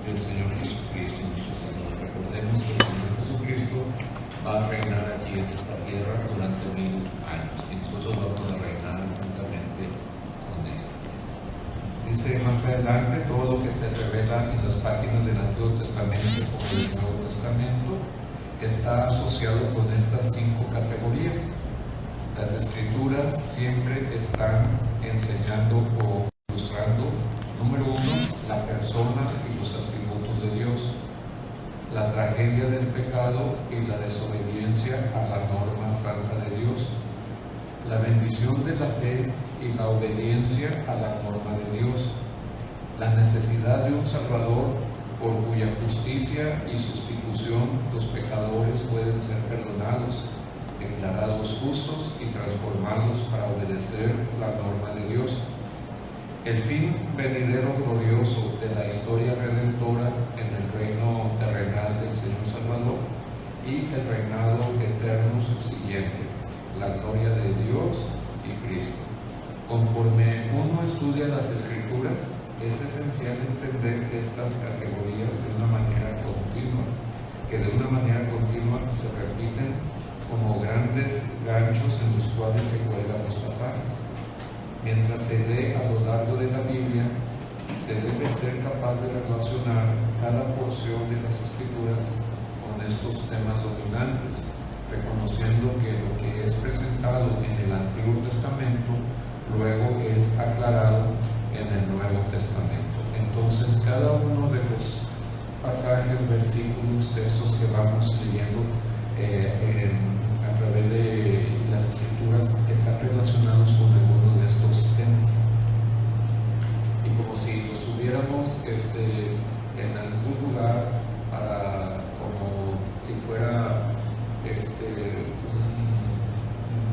del Señor Jesucristo, nuestro Salvador. Recordemos que el Señor Jesucristo va a reinar aquí en esta tierra durante 1000 años y nosotros vamos a reinar juntamente con Él. Dice más adelante, todo lo que se revela en las páginas del Antiguo Testamento como del Nuevo Testamento está asociado con estas 5 categorías. Las Escrituras siempre están enseñando o ilustrando, número 1, la persona y los atributos de Dios, la tragedia del pecado y la desobediencia a la norma santa de Dios, la bendición de la fe y la obediencia a la norma de Dios, la necesidad de un Salvador por cuya justicia y sustitución los pecadores pueden ser perdonados, declarados justos y transformados para obedecer la norma de Dios, el fin venidero glorioso de la historia redentora en el reino terrenal del Señor Salvador y el reinado eterno subsiguiente, la gloria de Dios y Cristo. Conforme uno estudia las Escrituras, es esencial entender estas categorías de una manera continua, que de una manera continua se repiten como grandes ganchos en los cuales se cuelgan los pasajes. Mientras se lee a lo largo de la Biblia, se debe ser capaz de relacionar cada porción de las Escrituras con estos temas dominantes, reconociendo que lo que es presentado en el Antiguo Testamento luego es aclarado en el Nuevo Testamento. Entonces, cada uno de los pasajes, versículos, textos que vamos leyendo a través de las Escrituras están relacionados con alguno de estos temas. Y como si los tuviéramos en algún lugar para, como si fuera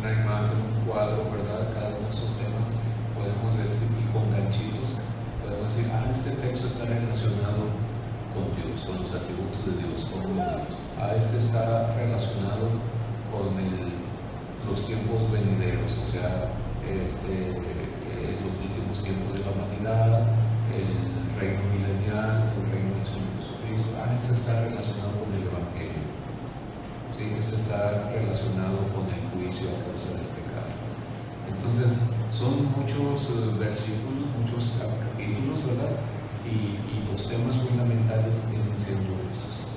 una imagen, un cuadro, ¿verdad? Cada uno de estos temas podemos decir, y con ganchitos, podemos decir, este texto está relacionado con Dios, con los atributos de Dios, con los Dios. Este está relacionado con los tiempos venideros, o sea, los últimos tiempos de la humanidad, el reino milenial, el reino del Señor Jesucristo. Este está relacionado con el Evangelio. ¿Sí? Este está relacionado con el juicio a causa del pecado. Entonces, son muchos versículos, muchos capítulos, ¿verdad? Y los temas fundamentales vienen siendo esos.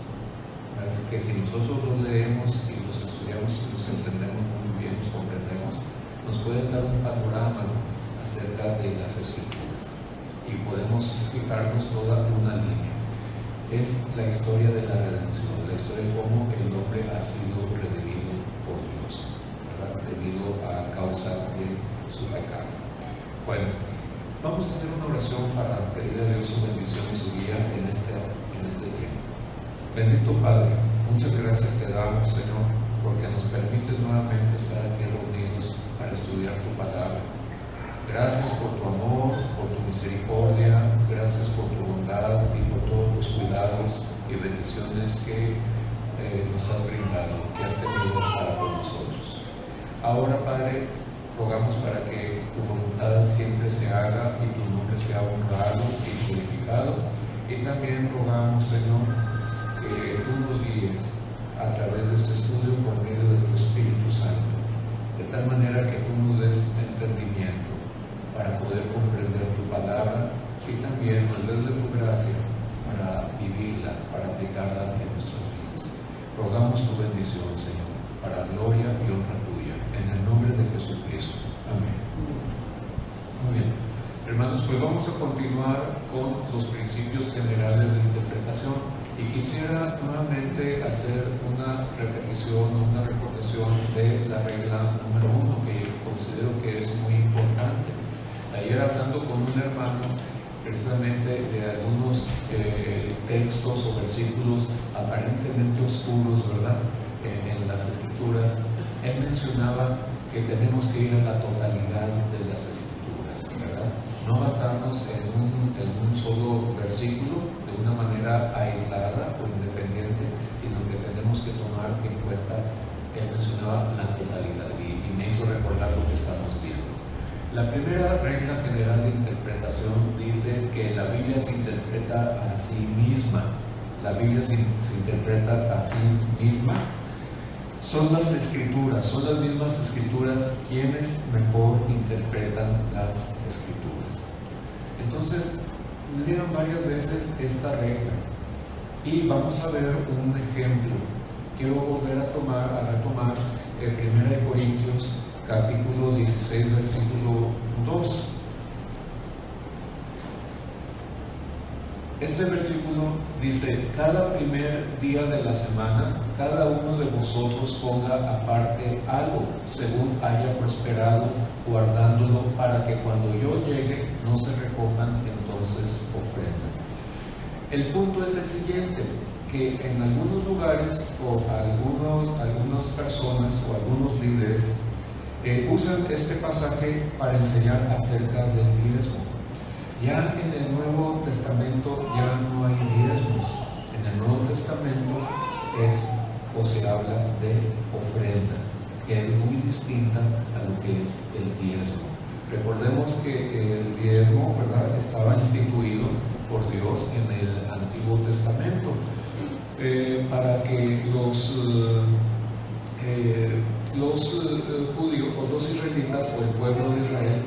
Así que si nosotros los leemos y los estudiamos y los entendemos muy bien, los comprendemos, nos pueden dar un panorama acerca de las Escrituras y podemos fijarnos toda una línea. Es la historia de la redención, la historia de cómo el hombre ha sido redimido por Dios, ¿verdad? Debido a causa de su pecado. Bueno, vamos a hacer una oración para pedirle a Dios su bendición y su guía en este tiempo. Bendito Padre, muchas gracias te damos, Señor, porque nos permites nuevamente estar aquí reunidos para estudiar tu palabra. Gracias por tu amor, por tu misericordia, gracias por tu bondad y por todos los cuidados y bendiciones que nos has brindado, que has tenido para con nosotros. Ahora, Padre, rogamos para que tu voluntad siempre se haga y tu nombre sea honrado y glorificado. Y también rogamos, Señor, que tú nos guíes a través de este estudio por medio de tu Espíritu Santo, de tal manera que tú nos des entendimiento para poder comprender tu palabra y también nos des de tu gracia para vivirla, para aplicarla en nuestras vidas. Rogamos tu bendición, Señor, para gloria y honra tuya, en el nombre de Jesucristo. Amén. Muy bien. Hermanos, pues vamos a continuar con los principios generales de interpretación. Y quisiera nuevamente hacer una repetición, una recordación de la regla número 1, que considero que es muy importante. Ayer hablando con un hermano, precisamente de algunos textos o versículos aparentemente oscuros, ¿verdad?, en las Escrituras, él mencionaba que tenemos que ir a la totalidad de las Escrituras, ¿verdad? No basarnos en un solo versículo de una manera aislada o independiente, sino que tenemos que tomar en cuenta, él mencionaba la totalidad y me hizo recordar lo que estamos viendo. La primera regla general de interpretación dice que la Biblia se interpreta a sí misma. La Biblia se interpreta a sí misma. Son las escrituras, son las mismas escrituras quienes mejor interpretan las escrituras. Entonces, lean varias veces esta regla y vamos a ver un ejemplo. Quiero volver a retomar 1 Corintios capítulo 16, versículo 2. Este versículo dice: cada primer día de la semana, cada uno de vosotros ponga aparte algo, según haya prosperado, guardándolo, para que cuando yo llegue no se recojan entonces ofrendas. El punto es el siguiente, que en algunos lugares o algunas personas o algunos líderes usan este pasaje para enseñar acerca del diezmo. Ya en el Nuevo Testamento ya no hay diezmos. En el Nuevo Testamento se habla de ofrendas, que es muy distinta a lo que es el diezmo. Recordemos que el diezmo, ¿verdad?, estaba instituido por Dios en el Antiguo Testamento para que los judíos o los israelitas o el pueblo de Israel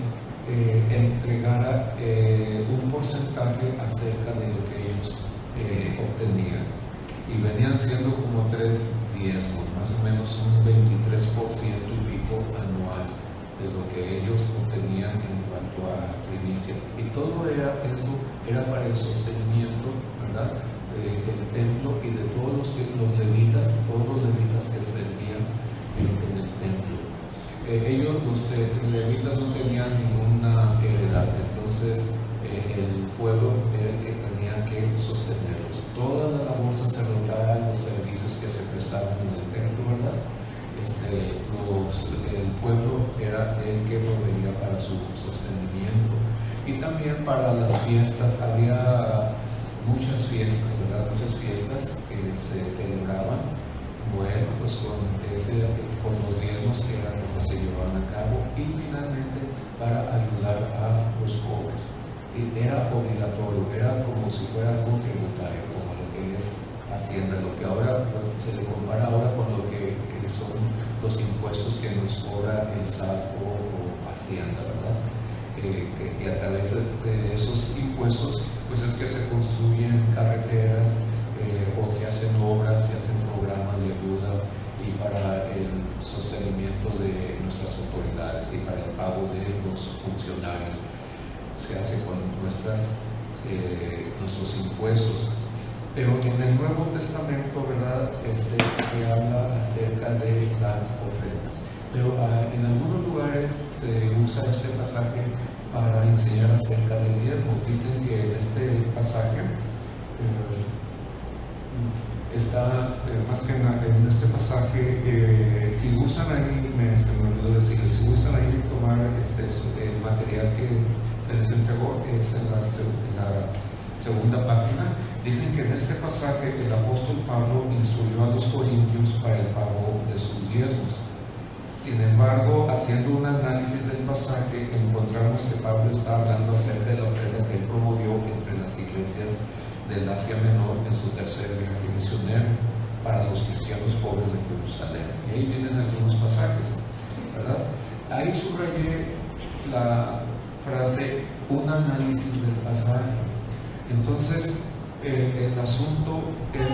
entregara un porcentaje acerca de lo que ellos obtenían, y venían siendo como 3 diezmos, más o menos un 23% y pico anual de lo que ellos obtenían en cuanto a primicias, y todo eso era para el sostenimiento, ¿verdad?, del templo y de todos los levitas que servían en el templo. Ellos, los levitas, no tenían ninguna heredad, entonces el pueblo era el que tenía que sostenerlos. Toda la labor sacerdotal, los servicios que se prestaban en el templo, ¿verdad?, el pueblo era el que proveía para su sostenimiento. Y también para las fiestas, había muchas fiestas, ¿verdad?, muchas fiestas que se celebraban. Bueno, pues con los diezmos era como se llevaban a cabo, y finalmente para ayudar a los pobres. ¿Sí? Era obligatorio, era como si fuera algo tributario, como lo que es Hacienda, lo que ahora se le compara ahora con lo que son los impuestos que nos cobra el SAT o Hacienda, ¿verdad? Y a través de esos impuestos, pues es que se construyen carreteras, o se hacen obras, se hacen programas de ayuda y para el sostenimiento de nuestras autoridades y para el pago de los funcionarios. Se hace con nuestros impuestos. Pero en el Nuevo Testamento, ¿verdad?, se habla acerca de la ofrenda. Pero en algunos lugares se usa este pasaje para enseñar acerca del diezmo. Dicen que en este pasaje está, más que nada, en este pasaje, si gustan ahí, se me olvidó decir, si gustan ahí tomar el material que se les entregó, es en la segunda página. Dicen que en este pasaje el apóstol Pablo instruyó a los corintios para el pago de sus diezmos. Sin embargo, haciendo un análisis del pasaje, encontramos que Pablo está hablando acerca de la ofrenda que él promovió entre las iglesias del Asia Menor en su tercer viaje misionero para los cristianos pobres de Jerusalén. Y ahí vienen algunos pasajes, ¿verdad? Ahí subrayé la frase, un análisis del pasaje. Entonces, el asunto es,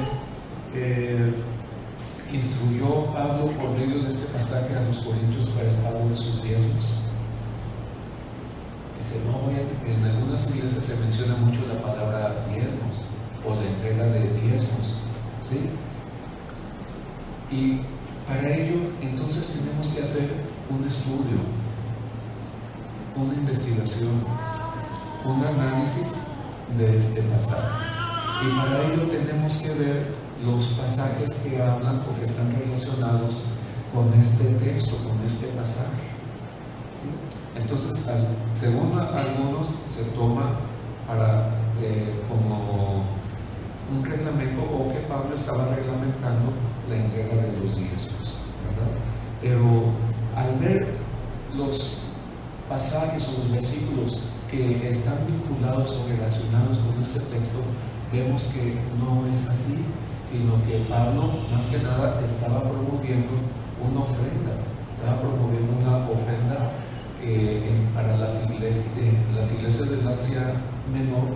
instruyó Pablo por medio de este pasaje a los corintios para el pago de sus diezmos. Dice, no, en algunas iglesias se menciona mucho la palabra diezmos o la entrega de diezmos, ¿sí? Y para ello, entonces tenemos que hacer un estudio, una investigación, un análisis de este pasaje. Y para ello tenemos que ver los pasajes que hablan o que están relacionados con este texto, con este pasaje, ¿sí? Entonces, según algunos, se toma como un reglamento, o que Pablo estaba reglamentando la entrega de los diezmos, ¿verdad? Pero al ver los pasajes o los versículos que están vinculados o relacionados con este texto, vemos que no es así, sino que Pablo más que nada estaba promoviendo una ofrenda, para las iglesias del Asia Menor,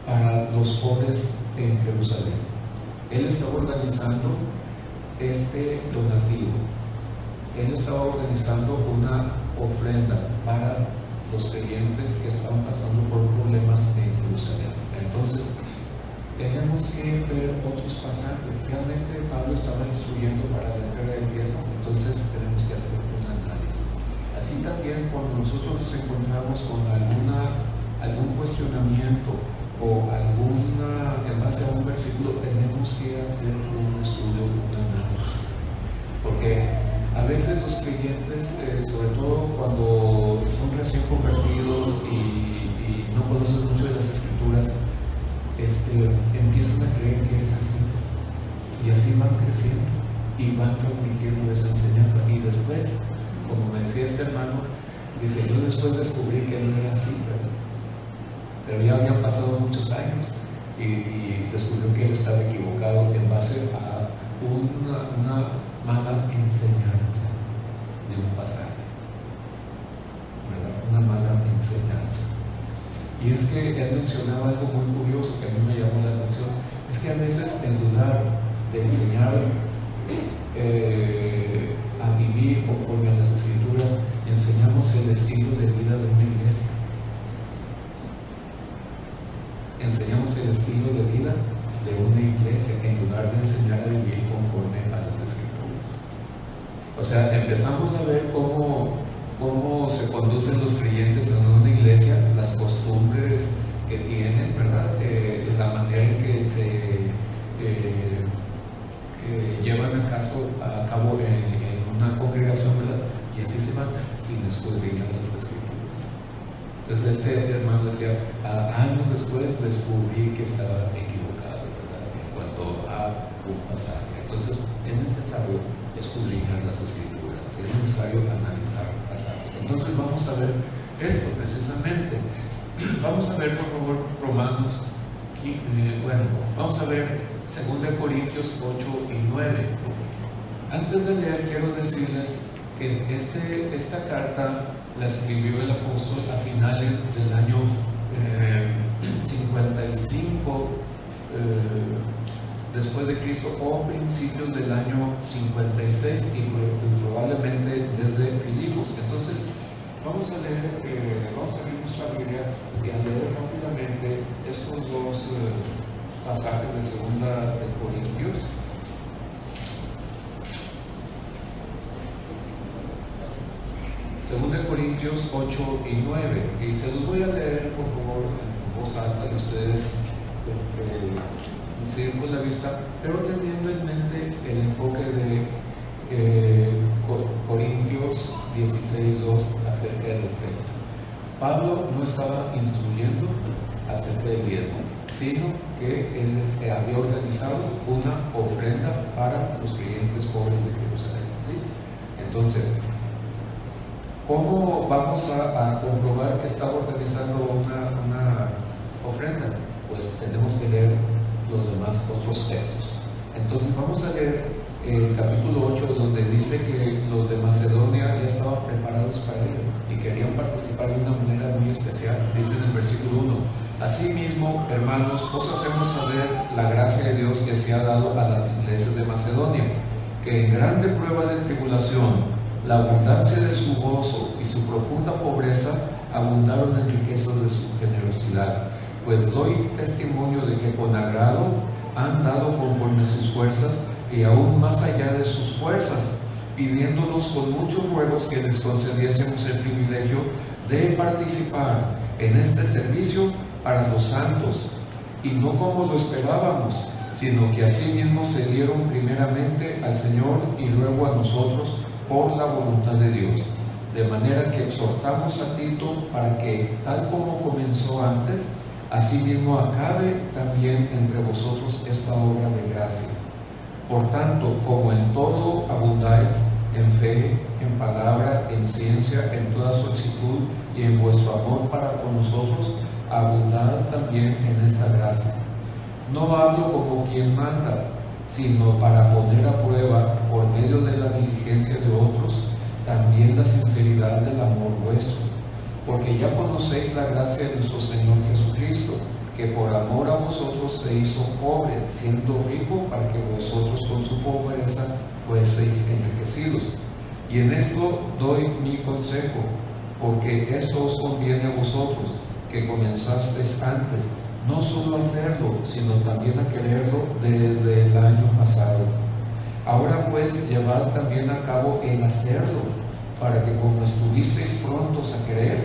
para los pobres en Jerusalén. Él estaba organizando este donativo, él estaba organizando una ofrenda para los creyentes que estaban pasando por problemas en Jerusalén. Entonces, tenemos que ver otros pasajes. Realmente Pablo estaba instruyendo para la entrega del diezmo, entonces tenemos que hacer un análisis. Así también, cuando nosotros nos encontramos con algún cuestionamiento o en base a un versículo, tenemos que hacer un estudio, un análisis. Porque a veces los creyentes, sobre todo cuando son recién convertidos y no conocen mucho de las Escrituras, empiezan a creer que es así, y así van creciendo y van transmitiendo esa enseñanza. Y después, como me decía este hermano, dice: yo después descubrí que no era así, ¿verdad? Pero ya habían pasado muchos años y descubrió que él estaba equivocado en base a una mala enseñanza de un pasaje, ¿verdad? Una mala enseñanza. Y es que él mencionaba algo muy curioso que a mí me llamó la atención. Es que a veces, en lugar de enseñar a vivir conforme a las Escrituras, enseñamos el estilo de vida de una iglesia. Enseñamos el estilo de vida de una iglesia en lugar de enseñar a vivir conforme a las Escrituras. O sea, empezamos a ver cómo se conducen los creyentes en una iglesia, las costumbres que tienen, ¿verdad? La manera en que se llevan a cabo en una congregación, ¿verdad? Y así se van sin escudriñar las Escrituras. Entonces este hermano decía: años después descubrí que estaba equivocado, ¿verdad? En cuanto a un pasaje. Entonces es necesario escudriñar las Escrituras, es necesario analizar pasajes. Entonces vamos a ver esto precisamente. Vamos a ver, por favor, Romanos, vamos a ver 2 Corintios 8 y 9. Antes de leer, quiero decirles que esta carta la escribió el apóstol a finales del año 55 después de Cristo, o principios del año 56, y probablemente desde Filipos. Entonces vamos a abrir nuestra Biblia y a leer rápidamente estos dos pasajes de 2 Corintios. Segunda de Corintios 8 y 9, y se los voy a leer, por favor, en voz alta, de ustedes seguir con la vista, pero teniendo en mente el enfoque de Corintios 16:2 acerca del ofrenda. Pablo no estaba instruyendo acerca del diezmo, sino que él había organizado una ofrenda para los creyentes pobres de Jerusalén, ¿sí? Entonces, ¿cómo vamos a comprobar que estaba organizando una ofrenda? Pues tenemos que leer los demás otros textos. Entonces vamos a leer el capítulo 8, donde dice que los de Macedonia ya estaban preparados para ello y querían participar de una manera muy especial. Dice en el versículo 1: asimismo, hermanos, os hacemos saber la gracia de Dios que se ha dado a las iglesias de Macedonia, que en grande prueba de tribulación, la abundancia de su gozo y su profunda pobreza abundaron en riquezas de su generosidad. Pues doy testimonio de que con agrado han dado conforme a sus fuerzas, y aún más allá de sus fuerzas, pidiéndonos con muchos ruegos que les concediésemos el privilegio de participar en este servicio para los santos, y no como lo esperábamos, sino que asimismo se dieron primeramente al Señor y luego a nosotros por la voluntad de Dios. De manera que exhortamos a Tito para que, tal como comenzó antes, asimismo acabe también entre vosotros esta obra de gracia. Por tanto, como en todo abundáis, en fe, en palabra, en ciencia, en toda solicitud y en vuestro amor para con nosotros, abundad también en esta gracia. No hablo como quien manda, sino para poner a prueba, por medio de la diligencia de otros, también la sinceridad del amor vuestro. Porque ya conocéis la gracia de nuestro Señor Jesucristo, que por amor a vosotros se hizo pobre, siendo rico, para que vosotros con su pobreza fueseis enriquecidos. Y en esto doy mi consejo, porque esto os conviene a vosotros, que comenzasteis antes, no solo a hacerlo, sino también a quererlo desde el año pasado. Ahora pues llevad también a cabo el hacerlo, para que como estuvisteis prontos a querer,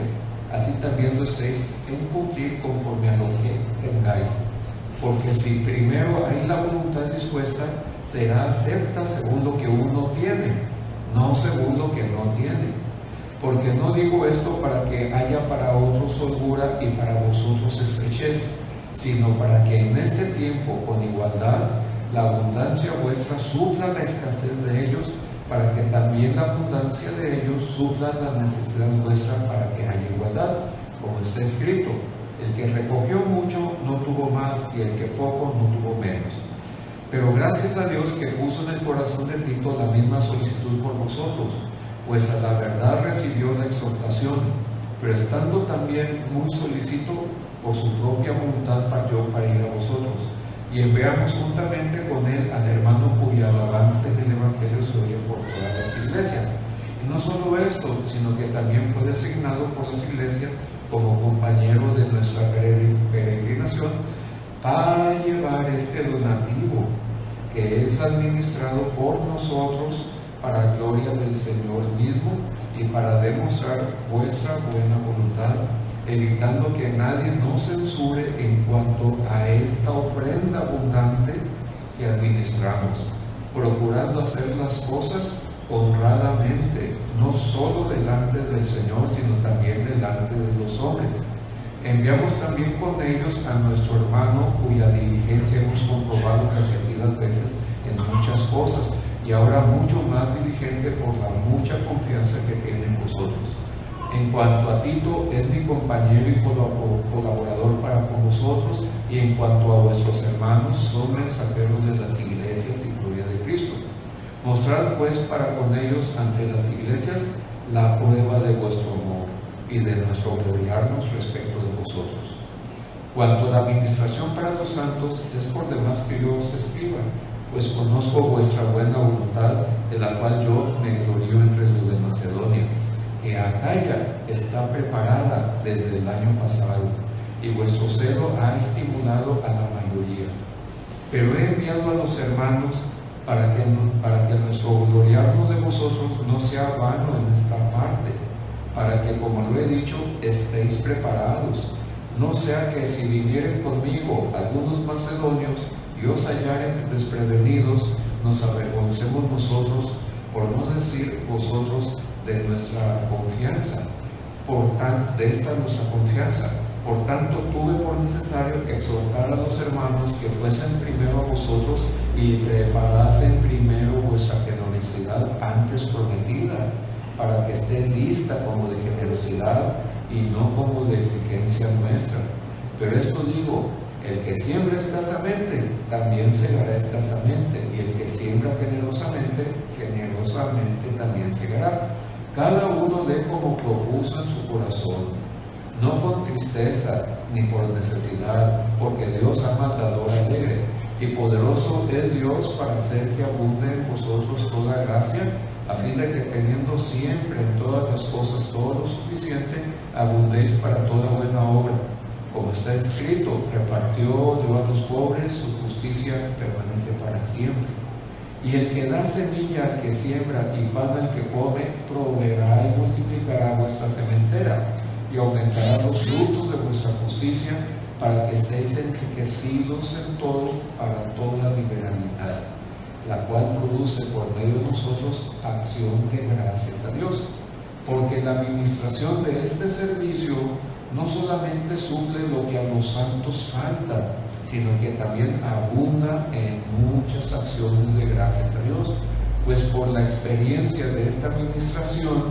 así también lo estéis en cumplir conforme a lo que tengáis. Porque si primero hay la voluntad dispuesta, será acepta según lo que uno tiene, no según lo que no tiene. Porque no digo esto para que haya para otros holgura y para vosotros estrechez, sino para que en este tiempo, con igualdad, la abundancia vuestra supla la escasez de ellos, para que también la abundancia de ellos supla la necesidad vuestra, para que haya igualdad. Como está escrito, el que recogió mucho no tuvo más, y el que poco no tuvo menos. Pero gracias a Dios que puso en el corazón de Tito la misma solicitud por vosotros, pues a la verdad recibió la exhortación, pero estando también muy solícito, por su propia voluntad partió para ir a vosotros. Y enviamos juntamente con él al hermano cuya alabanza en el Evangelio se oye por todas las iglesias. Y no solo esto, sino que también fue designado por las iglesias como compañero de nuestra peregrinación para llevar este donativo que es administrado por nosotros para gloria del Señor mismo y para demostrar vuestra buena voluntad, evitando que nadie nos censure en cuanto a esta ofrenda abundante que administramos, procurando hacer las cosas honradamente, no solo delante del Señor, sino también delante de los hombres. Enviamos también con ellos a nuestro hermano, cuya diligencia hemos comprobado repetidas veces en muchas cosas, y ahora mucho más diligente por la mucha confianza que tiene en vosotros. En cuanto a Tito, es mi compañero y colaborador para con vosotros, y en cuanto a vuestros hermanos, son mensajeros de las iglesias y gloria de Cristo. Mostrad pues para con ellos ante las iglesias la prueba de vuestro amor y de nuestro gloriarnos respecto de vosotros. Cuanto a la administración para los santos, es por demás que yo os escriba, pues conozco vuestra buena voluntad, de la cual yo me glorío entre los de Macedonia, que Acaya está preparada desde el año pasado, y vuestro celo ha estimulado a la mayoría. Pero he enviado a los hermanos para que nuestro gloriarnos de vosotros no sea vano en esta parte, para que, como lo he dicho, estéis preparados, no sea que si vinieren conmigo algunos macedonios y os hallaren desprevenidos, nos avergoncemos nosotros, por no decir vosotros, de nuestra confianza, de esta nuestra confianza. Por tanto, tuve por necesario exhortar a los hermanos que fuesen primero a vosotros y preparasen primero vuestra generosidad antes prometida, para que esté lista como de generosidad y no como de exigencia nuestra. Pero esto digo, el que siembra escasamente, también segará escasamente, y el que siembra generosamente, generosamente también segará. Cada uno dé como propuso en su corazón, no con tristeza ni por necesidad, porque Dios ama al dador alegre, y poderoso es Dios para hacer que abunde en vosotros toda gracia, a fin de que teniendo siempre en todas las cosas todo lo suficiente, abundéis para toda buena obra. Como está escrito, repartió, dio a los pobres, su justicia permanece para siempre. Y el que da semilla al que siembra y pan al que come, proveerá y multiplicará vuestra sementera, y aumentará los frutos de vuestra justicia, para que estéis enriquecidos en todo para toda liberalidad, la cual produce por medio de nosotros acción de gracias a Dios. Porque la administración de este servicio no solamente suple lo que a los santos falta, sino que también abunda en muchas acciones de gracias a Dios, pues por la experiencia de esta administración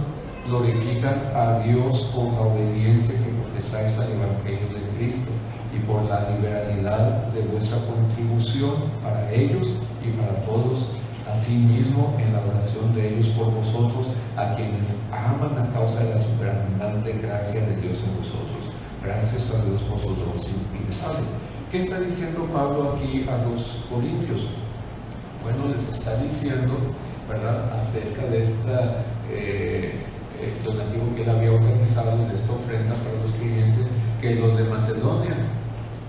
glorifican a Dios por la obediencia que profesáis al Evangelio de Cristo y por la liberalidad de vuestra contribución para ellos y para todos, asimismo en la oración de ellos por vosotros, a quienes aman a causa de la superabundante gracia de Dios en vosotros. Gracias a Dios por su don infinitable. ¿Qué está diciendo Pablo aquí a los corintios? Bueno, les está diciendo, ¿verdad?, acerca de esta donativo que él había organizado, de esta ofrenda para los clientes, que los de Macedonia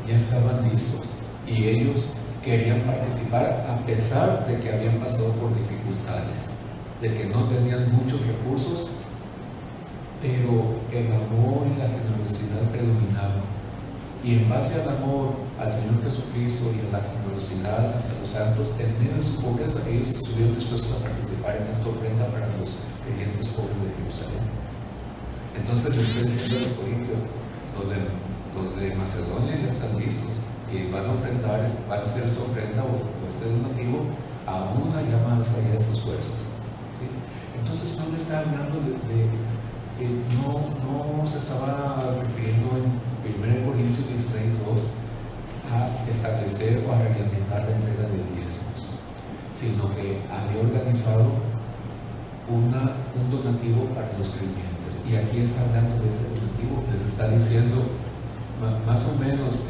ya estaban listos y ellos querían participar a pesar de que habían pasado por dificultades, de que no tenían muchos recursos, pero el amor y la generosidad predominaban. Y en base al amor al Señor Jesucristo y a la generosidad hacia los santos, en medio de su pobreza, ellos estuvieron dispuestos a participar en esta ofrenda para los creyentes pobres de Jerusalén. Entonces les estoy diciendo a los corintios, los de Macedonia ya están listos y van a ofrendar, van a hacer su ofrenda o este donativo aún allá más allá de sus fuerzas, ¿sí? Entonces no le está hablando no se estaba refiriendo en 1 Corintios 16:2 a establecer o a reglamentar la entrega de diezmos, sino que había organizado un donativo para los creyentes. Y aquí está hablando de ese donativo, les está diciendo más o menos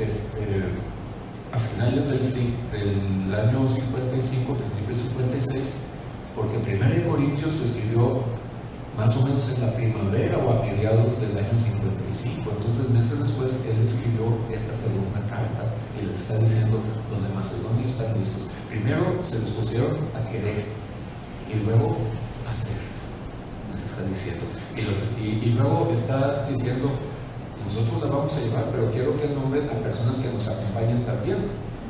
a finales del año 55, principio del 56, porque 1 Corintios se escribió más o menos en la primavera o a mediados del año 55. Entonces, meses después, él escribió esta segunda carta y les está diciendo: los de Macedonia están listos. Primero se les pusieron a querer y luego a hacer, les está diciendo. Y luego está diciendo: nosotros la vamos a llevar, pero quiero que nombren a personas que nos acompañen también,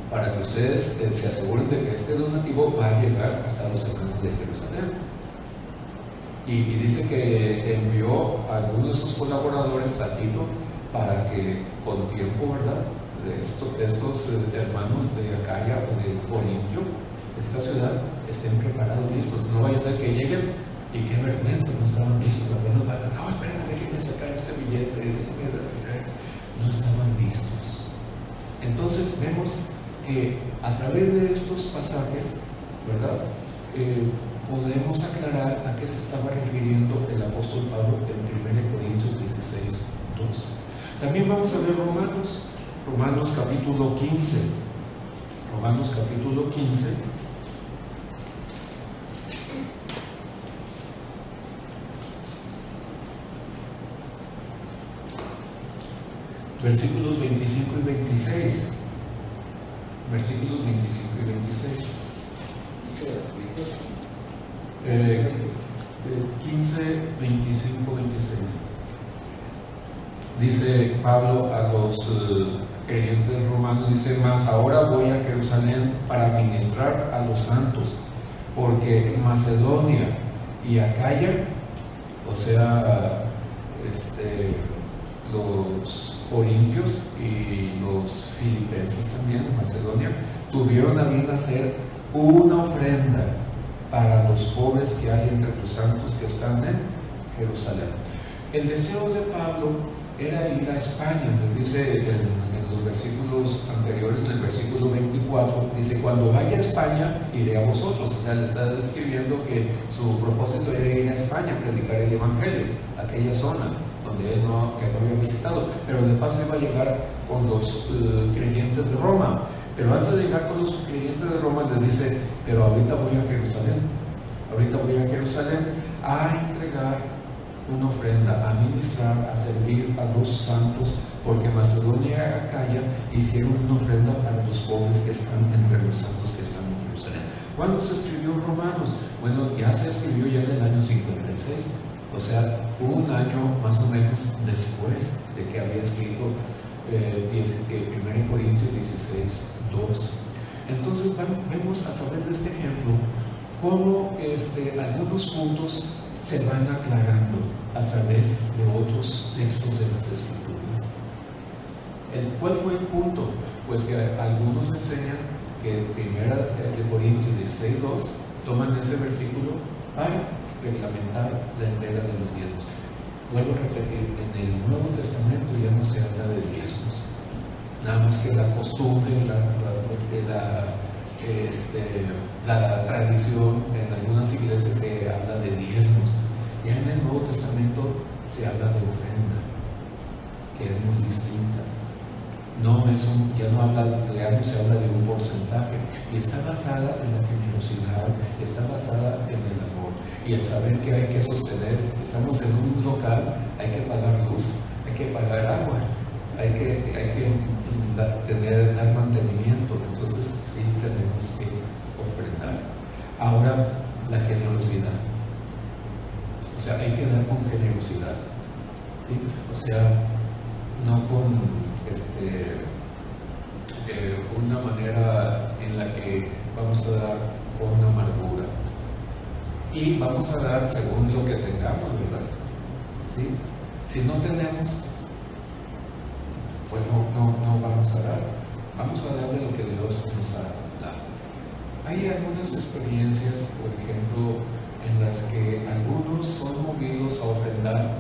para que ustedes se aseguren de que este donativo va a llegar hasta los hermanos de Jerusalén. Y dice que envió a algunos de sus colaboradores a Tito para que con tiempo, ¿verdad?, de estos hermanos de Acaya o de Corintio, esta ciudad, estén preparados, listos. No vaya a ser que lleguen y qué vergüenza, no estaban listos. No, esperen, déjenme sacar este billete, no estaban listos. Entonces vemos que a través de estos pasajes, ¿verdad?, podemos aclarar a qué se estaba refiriendo el apóstol Pablo en 1 Corintios 16:2. También vamos a ver Romanos capítulo 15. Romanos capítulo 15. Versículos 25 y 26. Versículos 25 y 26. 15, 25, 26. Dice Pablo a los creyentes romanos, dice: mas ahora voy a Jerusalén para ministrar a los santos, porque Macedonia y Acaya, o sea, los corintios y los filipenses también, Macedonia, tuvieron a bien hacer una ofrenda para los pobres que hay entre los santos que están en Jerusalén. El deseo de Pablo era ir a España. Les dice en los versículos anteriores, en el versículo 24, dice: cuando vaya a España, iré a vosotros. O sea, le está describiendo que su propósito era ir a España, predicar el Evangelio, aquella zona donde él no había visitado, pero de paso iba a llegar con los creyentes de Roma. Pero antes de llegar con los creyentes de Roma, les dice: pero ahorita voy a Jerusalén a entregar una ofrenda, a ministrar, a servir a los santos, porque Macedonia y Acaya hicieron una ofrenda para los pobres que están entre los santos que están en Jerusalén. ¿Cuándo se escribió Romanos? Bueno, ya se escribió ya en el año 56, o sea, un año más o menos después de que había escrito 1 Corintios 16:2. Entonces vemos a través de este ejemplo cómo algunos puntos se van aclarando a través de otros textos de las Escrituras. ¿Cuál fue el punto? Pues que algunos enseñan que 1 Corintios 16:2 toman ese versículo para reglamentar la entrega de los diezmos. Vuelvo a repetir, en el Nuevo Testamento ya no se habla de diezmos, nada más que la costumbre, la tradición, en algunas iglesias se habla de diezmos. Ya en el Nuevo Testamento se habla de ofrenda, que es muy distinta. Ya no se habla de un porcentaje, y está basada en la generosidad, está basada en el amor, y el saber que hay que sostener. Si estamos en un local, hay que pagar luz, hay que pagar agua, hay que dar mantenimiento. Entonces sí tenemos que ofrendar. Ahora, la generosidad, o sea, hay que dar con generosidad, ¿sí? O sea, no con una manera en la que vamos a dar con amargura, y vamos a dar según lo que tengamos, ¿verdad? ¿Sí? Si no tenemos, pues no vamos a dar. Vamos a dar de lo que Dios nos ha dado. Hay algunas experiencias, por ejemplo, en las que algunos son movidos a ofrendar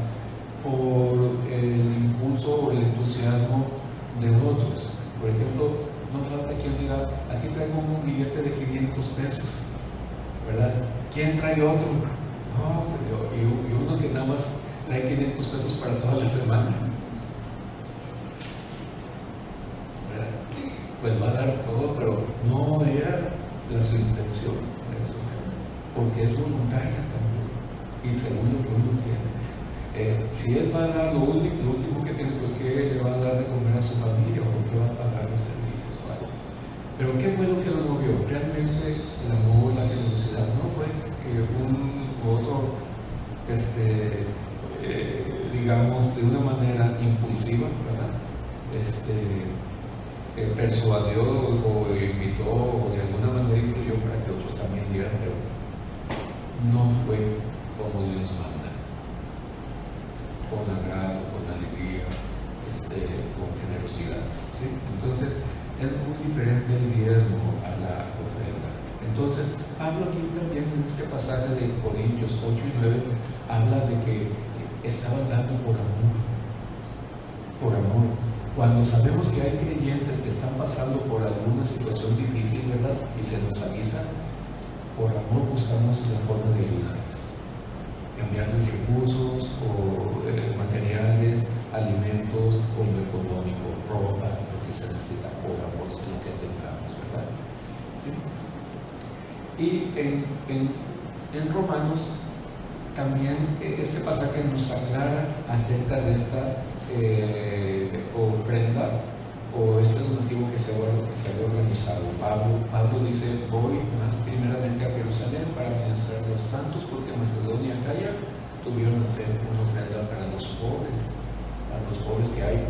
por el impulso o el entusiasmo de otros. Por ejemplo, no falta quien diga: aquí traigo un billete de 500 pesos, ¿verdad? ¿Quién trae otro? No, y uno que nada más trae 500 pesos para toda la semana, ¿verdad? Pues va a dar todo, pero no era su intención, porque es voluntaria también, y según lo que uno quiere. Si él va a dar lo último que tiene, pues ¿qué le va a dar de comer a su familia, o qué va a pagar los servicios? ¿Vale? Pero ¿qué fue lo que lo movió? Realmente el amor, la generosidad. No fue que un u otro, digamos, de una manera impulsiva, ¿verdad? Persuadió o invitó, o de alguna manera influyó para que otros también dieran, pero no fue como Dios manda, con agrado, con alegría, con generosidad, ¿sí? Entonces es muy diferente el diezmo a la ofrenda. Entonces Pablo aquí también, en este pasaje de Corintios 8 y 9, habla de que estaban dando por amor, cuando sabemos que hay creyentes que están pasando por alguna situación difícil, ¿verdad? Y se nos avisa, por amor buscamos la forma de ayudarles, enviarles recursos o materiales, alimentos, o lo económico, ropa, lo que se necesita, por amor, lo que tengamos, ¿verdad? ¿Sí? Y en Romanos también este pasaje nos aclara acerca de esta ofrenda o este donativo que se había organizado. Pablo dice: voy más primeramente a Jerusalén para ministrar a los santos, porque Macedonia y Acaya tuvieron que hacer una ofrenda para los pobres que hay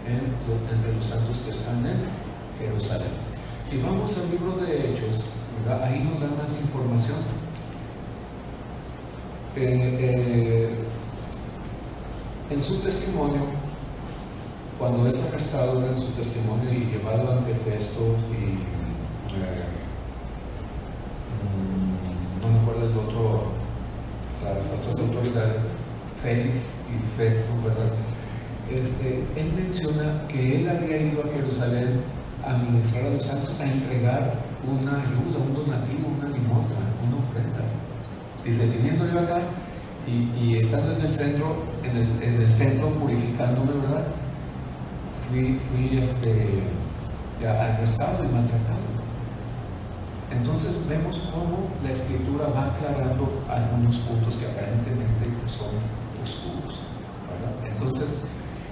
entre los santos que están en Jerusalén. Si vamos al libro de Hechos, ¿verdad? Ahí nos dan más información. En su testimonio, cuando es arrestado en su testimonio y llevado ante Festo y no me acuerdo el otro, las otras autoridades, Félix y Festo, ¿verdad? Él menciona que él había ido a Jerusalén a ministrar a los santos, a entregar una ayuda, un donativo, una limosna, una ofrenda. Dice: viniendo yo acá y estando en el centro, en el templo, purificándome, ¿verdad? Fui arrestado y maltratado. Entonces vemos cómo la Escritura va aclarando algunos puntos que aparentemente son oscuros, ¿verdad? Entonces,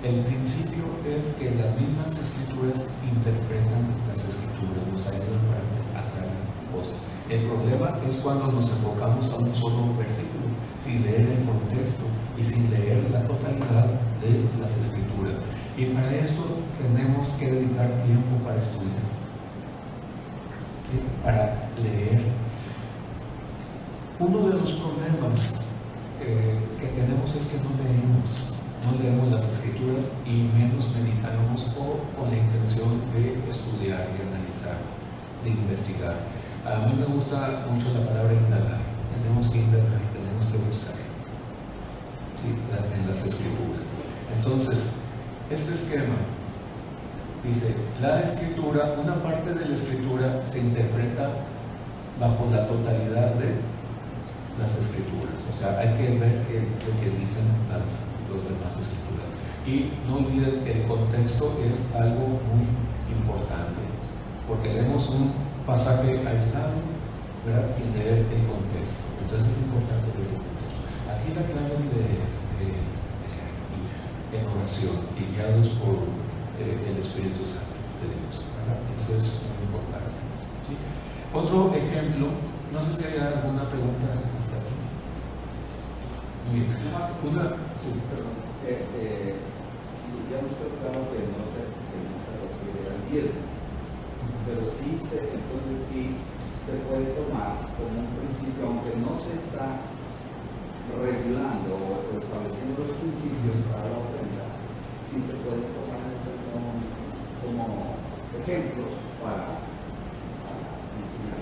el principio es que las mismas Escrituras interpretan las Escrituras, nos ayudan para aclarar cosas. El problema es cuando nos enfocamos a un solo versículo, sin leer el contexto y sin leer la totalidad de las Escrituras. Y para esto tenemos que dedicar tiempo para estudiar, ¿sí? Para leer. Uno de los problemas que tenemos es que no leemos las Escrituras y menos meditamos o con la intención de estudiar, de analizar, de investigar. A mí me gusta mucho la palabra indagar. Tenemos que indagar, tenemos que buscar, ¿sí? En las escrituras. Entonces, este esquema dice, la escritura, una parte de la escritura se interpreta bajo la totalidad de las escrituras. O sea, hay que ver lo que dicen las demás escrituras. Y no olviden, el contexto es algo muy importante, porque leemos un pasaje aislado, ¿verdad?, sin leer el contexto. Entonces es importante leer el contexto. Aquí la clave es en oración y guiados por el Espíritu Santo de Dios, ¿verdad? Eso es muy importante, ¿sí? Otro ejemplo, no sé si hay alguna pregunta hasta aquí. Bien. Sí, perdón. Ya hemos tratado que no se refiere al diezmo, pero entonces sí se puede tomar como un principio, aunque no se está regulando o estableciendo los principios para la ofrenda, sí se puede tomar como ejemplos para enseñar.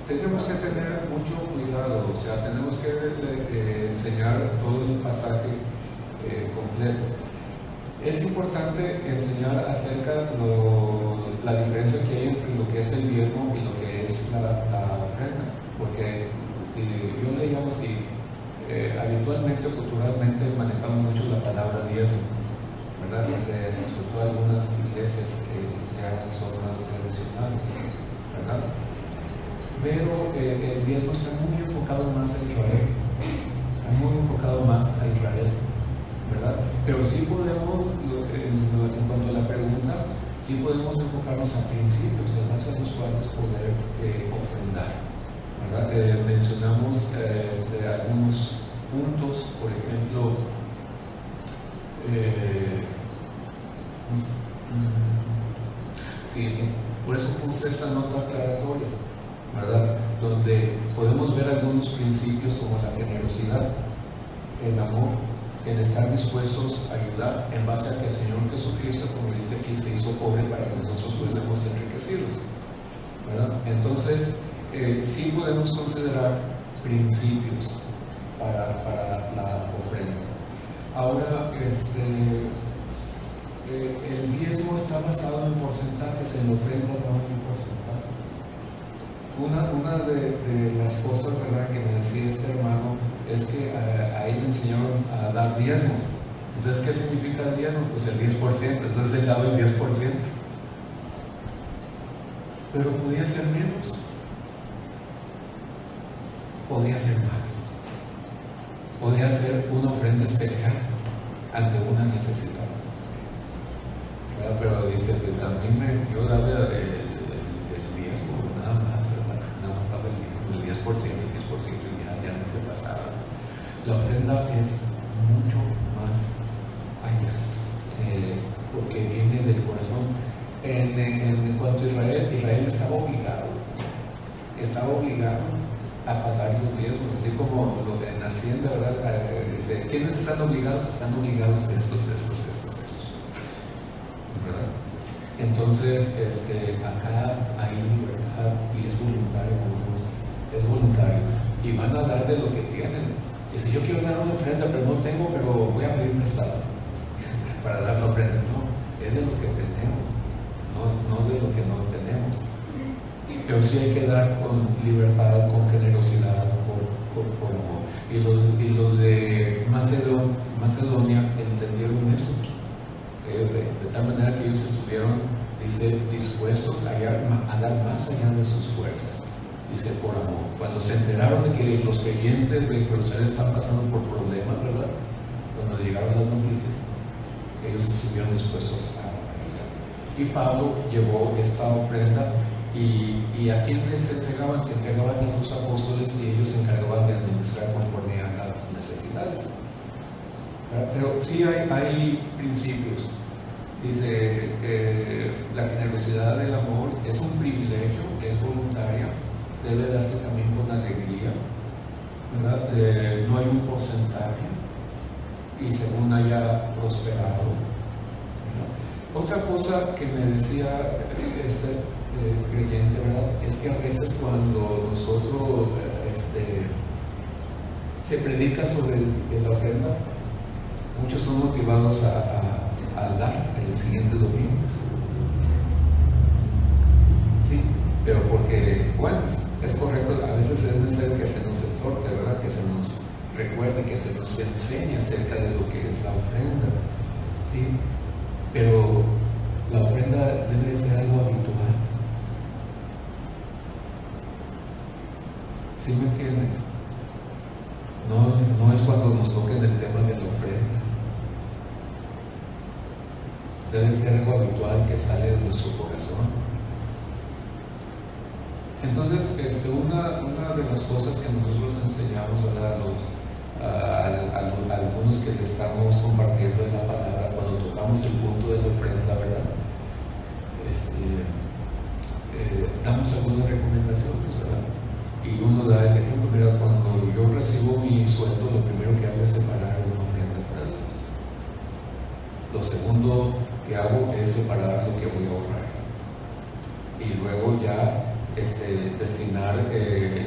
Tenemos que tener mucho cuidado, o sea, tenemos que enseñar todo el pasaje completo. Es importante enseñar acerca de la diferencia que hay entre lo que es el diezmo y lo que es la ofrenda, porque yo le llamo así, habitualmente o culturalmente manejamos mucho la palabra diezmo, ¿verdad? Sobre todo algunas iglesias que ya son más tradicionales, ¿verdad? Pero el diezmo está muy enfocado más a Israel, está muy enfocado más a Israel, ¿verdad? Pero sí podemos, en cuanto a la pregunta, sí podemos enfocarnos a principios en base a los cuales poder ofrendar, ¿verdad? Mencionamos algunos puntos, por ejemplo, sí, por eso puse esta nota aclaratoria, ¿verdad? Donde podemos ver algunos principios como la generosidad, el amor, el estar dispuestos a ayudar en base a que el Señor Jesucristo, como dice aquí, se hizo pobre para que nosotros fuésemos enriquecidos, ¿verdad? Entonces, sí podemos considerar principios para la ofrenda. Ahora, el diezmo está basado en porcentajes, en la ofrenda no en porcentajes. Una de las cosas, ¿verdad?, que me decía este hermano es que a él le enseñaron a dar diezmos. Entonces, ¿qué significa el diezmo? Pues el 10%. Entonces él daba el 10%. Pero podía ser menos, podía ser más, podía ser una ofrenda especial ante una necesidad, ¿verdad? Pero dice, pues a mí yo daba el diezmo, nada más, ¿verdad? Nada más daba el 10%, y ya no se pasaba. La ofrenda es mucho más allá, porque viene del corazón. En cuanto a Israel estaba obligado a pagar los diezmos, así como en Hacienda, ¿verdad? ¿Quiénes están obligados? Están obligados estos, ¿verdad? Entonces, acá hay libertad y es voluntario, y van a dar de lo que tienen. Y si yo quiero dar una ofrenda, pero no tengo, pero voy a pedir prestado para dar la ofrenda, no, es de lo que tenemos, no de lo que no tenemos. Pero sí hay que dar con libertad, con generosidad, por amor. Y los de Macedonia entendieron eso, de tal manera que ellos estuvieron, dice, dispuestos a dar más allá de sus fuerzas, dice, por amor. Cuando se enteraron de que los creyentes de Jerusalén están pasando por problemas, ¿verdad?, cuando llegaron las noticias, ellos estuvieron dispuestos a ayudar. Y Pablo llevó esta ofrenda. ¿Y a quién se entregaban? Se entregaban a los apóstoles, y ellos se encargaban de administrar conforme a las necesidades. Pero sí hay principios. Dice, la generosidad del amor es un privilegio, es voluntaria, debe darse también con alegría, ¿verdad? No hay un porcentaje, y según haya prosperado, ¿verdad? Otra cosa que me decía es que a veces cuando nosotros se predica sobre la ofrenda, muchos son motivados a dar el siguiente domingo. Sí, pero porque, bueno, es correcto, a veces es necesario que se nos exhorte, ¿verdad? Que se nos recuerde, que se nos enseñe acerca de lo que es la ofrenda, ¿sí? Pero la ofrenda debe ser algo habitual. ¿Sí me entienden? No es cuando nos toquen el tema de la ofrenda. Debe ser algo habitual que sale de nuestro corazón. Entonces, una de las cosas que nosotros enseñamos, ¿verdad? A algunos que le estamos compartiendo en la palabra, cuando tocamos el punto de la ofrenda, ¿verdad? Damos algunas recomendaciones, ¿verdad? Y uno da el ejemplo, mira, cuando yo recibo mi sueldo, lo primero que hago es separar una ofrenda para Dios. Lo segundo que hago es separar lo que voy a ahorrar. Y luego ya destinar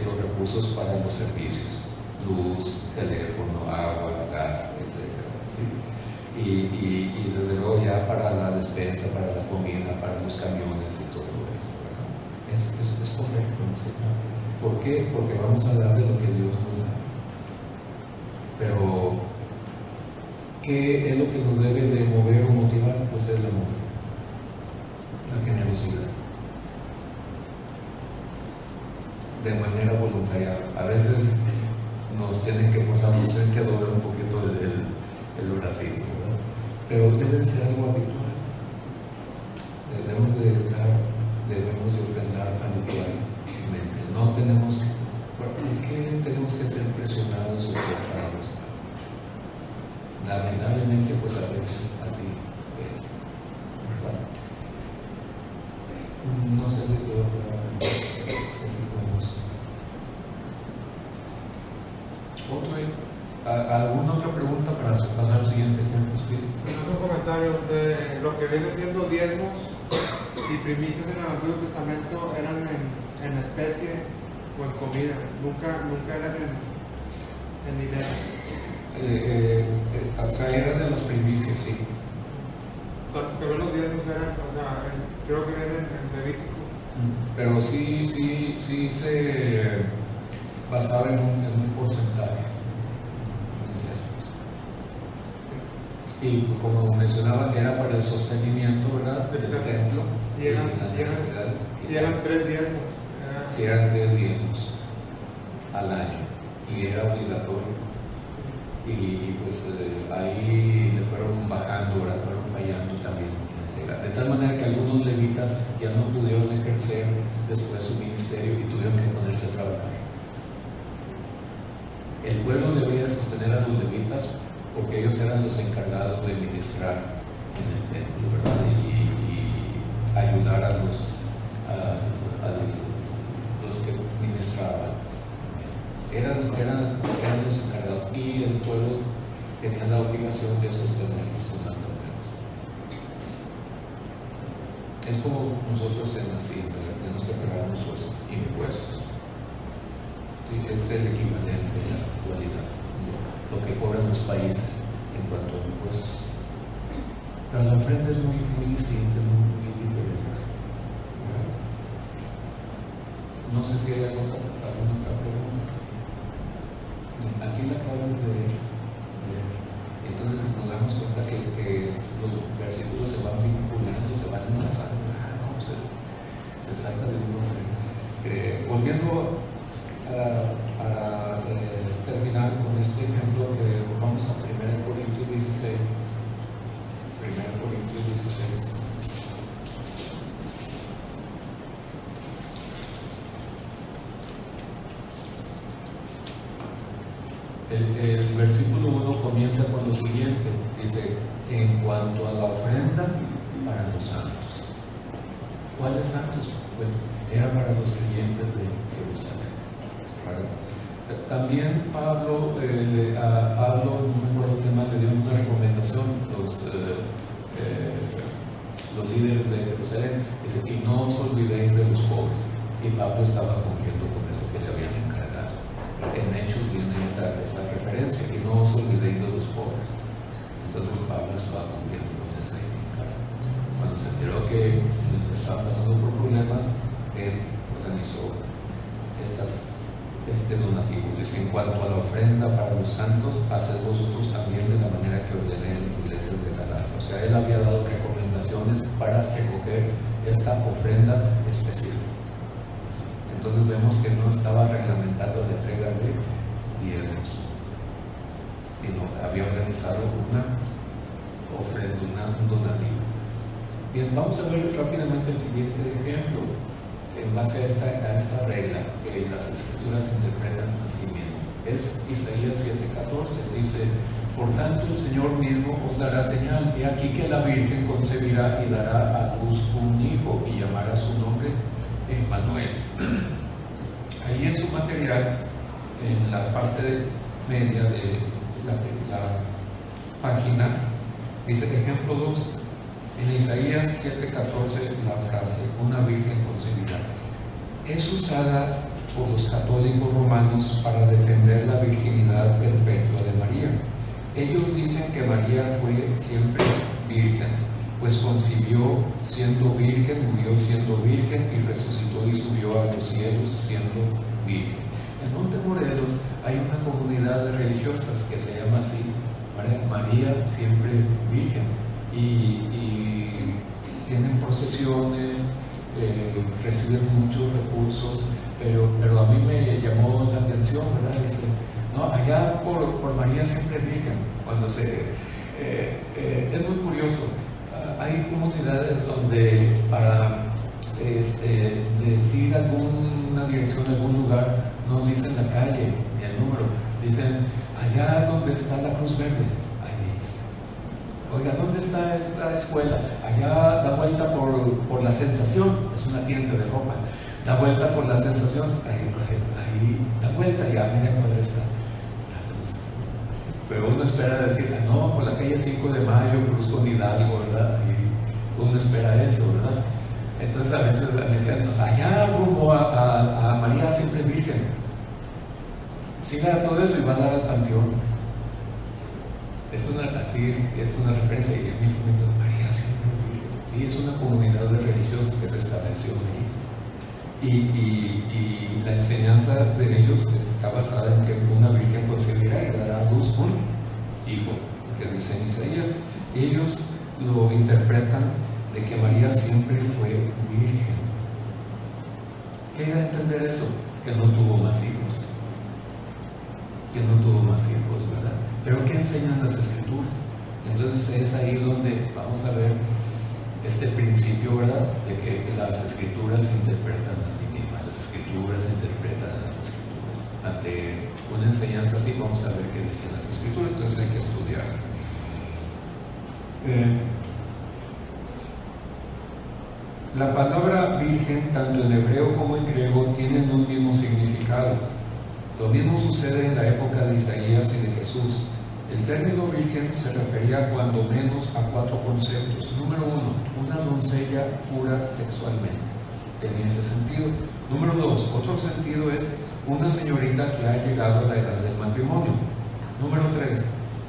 los recursos para los servicios, luz, teléfono, agua, gas, etc. ¿Sí? Y desde luego ya para la despensa, para la comida, para los camiones y todo eso, ¿verdad? Es correcto, ¿no? ¿Por qué? Porque vamos a hablar de lo que Dios nos da. Pero, ¿qué es lo que nos debe de mover o motivar? Pues es el amor, la generosidad. De manera voluntaria. A veces nos tienen que forzar, nos tienen que doblar un poquito el bracito, ¿verdad? Pero debe ser algo habitual. Debemos de ofrendar habitualmente. No tenemos, ¿por qué tenemos que ser presionados o forzados? Lamentablemente, pues a veces así es, ¿verdad? No sé si puedo ¿alguna otra pregunta para pasar al siguiente ejemplo? Sí. Otro comentario de lo que viene siendo diezmos y primicias en el Antiguo Testamento eran en especie o en comida, nunca eran en dinero. O sea, eran de las primicias, sí. Pero los diezmos eran, o sea, creo que eran en Levítico. Pero sí se basaba en un porcentaje. Y como mencionaba, era para el sostenimiento, ¿verdad?, del templo y las necesidades. Y eran 3 diezmos. Sí, eran 3 diezmos al año y era obligatorio. Y pues ahí le fueron bajando, ¿verdad?, fueron fallando también. De tal manera que algunos levitas ya no pudieron ejercer después su ministerio y tuvieron que ponerse a trabajar. El pueblo debía sostener a los levitas porque ellos eran los encargados de ministrar en el templo, ¿verdad? Y ayudar a los que ministraban. Eran los encargados y el pueblo tenía la obligación de sostener esos mandamientos. Es como nosotros en Hacienda, tenemos que pagar nuestros impuestos. Sí, es el equivalente en la actualidad, lo que cobran los países en cuanto a impuestos. Pero la ofrenda es muy distinta, muy diferente. No sé si hay alguna otra pregunta. Aquí la acabas de leer. Entonces nos damos cuenta que los versículos se van vinculando, se van enlazando. Se trata de una ofrenda. Volviendo a terminar con este ejemplo, que vamos a 1 Corintios 16. 1 Corintios 16. El versículo 1 comienza con lo siguiente, dice: en cuanto a la ofrenda para los santos. ¿Cuáles santos? Pues era para los creyentes de Jerusalén. También Pablo, no me acuerdo qué más, le dio una recomendación los líderes de Jerusalén, dice: y no os olvidéis de los pobres. y Pablo estaba cumpliendo con eso que le habían encargado. En Hechos viene esa referencia, y no os olvidéis de los pobres. Entonces Pablo estaba cumpliendo con ese encargo. Cuando se enteró que estaba pasando por problemas, él organizó este donativo. Dice: en cuanto a la ofrenda para los santos, haced vosotros también de la manera que ordené en las iglesias de Galacia. O sea, él había dado recomendaciones para recoger esta ofrenda especial. Entonces vemos que no estaba reglamentado la entrega de diezmos, sino había organizado una ofrenda, un donativo. Bien, vamos a ver rápidamente el siguiente ejemplo. En base a esta regla que las escrituras interpretan así mismo, es Isaías 7:14. Dice: por tanto el Señor mismo os dará señal, y aquí que la Virgen concebirá y dará a luz un hijo, y llamará su nombre Emmanuel. Ahí en su material, en la parte media de la página, dice ejemplo 2. En Isaías 7:14 la frase una virgen concebirá es usada por los católicos romanos para defender la virginidad perpetua de María. Ellos dicen que María fue siempre virgen, pues concibió siendo virgen, murió siendo virgen y resucitó y subió a los cielos siendo virgen. En Montemorelos hay una comunidad de religiosas que se llama así, María siempre virgen, y tienen procesiones, reciben muchos recursos, pero a mí me llamó la atención, ¿verdad? Dice, no, allá por María siempre virgen. Cuando es muy curioso, hay comunidades donde para decir alguna dirección, algún lugar, no dicen la calle ni el número, dicen allá donde está la Cruz Verde, ahí dice. Oiga, ¿dónde está esa escuela? Allá da vuelta por la Sensación, es una tienda de ropa, da vuelta por la Sensación, ahí da vuelta y a media cuadra está la Sensación. Pero uno espera decir, no, por la calle 5 de Mayo, Cruz con Hidalgo, ¿verdad? Y uno espera eso, ¿verdad? Entonces a veces me decían, allá rumbo a María siempre virgen. Siga todo eso y va a dar al panteón. Es una referencia, y a mí se me dice, María siempre virgen. Sí, es una comunidad de religiosos que se estableció ahí. Y la enseñanza de ellos está basada en que una virgen concebirá y dará a luz un hijo, que dice en Isaías. Y ellos lo interpretan de que María siempre fue virgen. ¿Qué da a entender eso? Que no tuvo más hijos. ¿Verdad? Pero ¿qué enseñan las escrituras? Entonces es ahí donde vamos a ver este principio, ¿verdad? De que las escrituras interpretan a sí mismas, las escrituras interpretan a las escrituras. Ante una enseñanza así, vamos a ver qué dicen las escrituras, entonces hay que estudiarla. La palabra virgen, tanto en hebreo como en griego, tienen un mismo significado. Lo mismo sucede en la época de Isaías y de Jesús. El término virgen se refería cuando menos a 4 conceptos. Número 1, una doncella pura sexualmente. Tenía ese sentido. Número 2, otro sentido es una señorita que ha llegado a la edad del matrimonio. Número 3,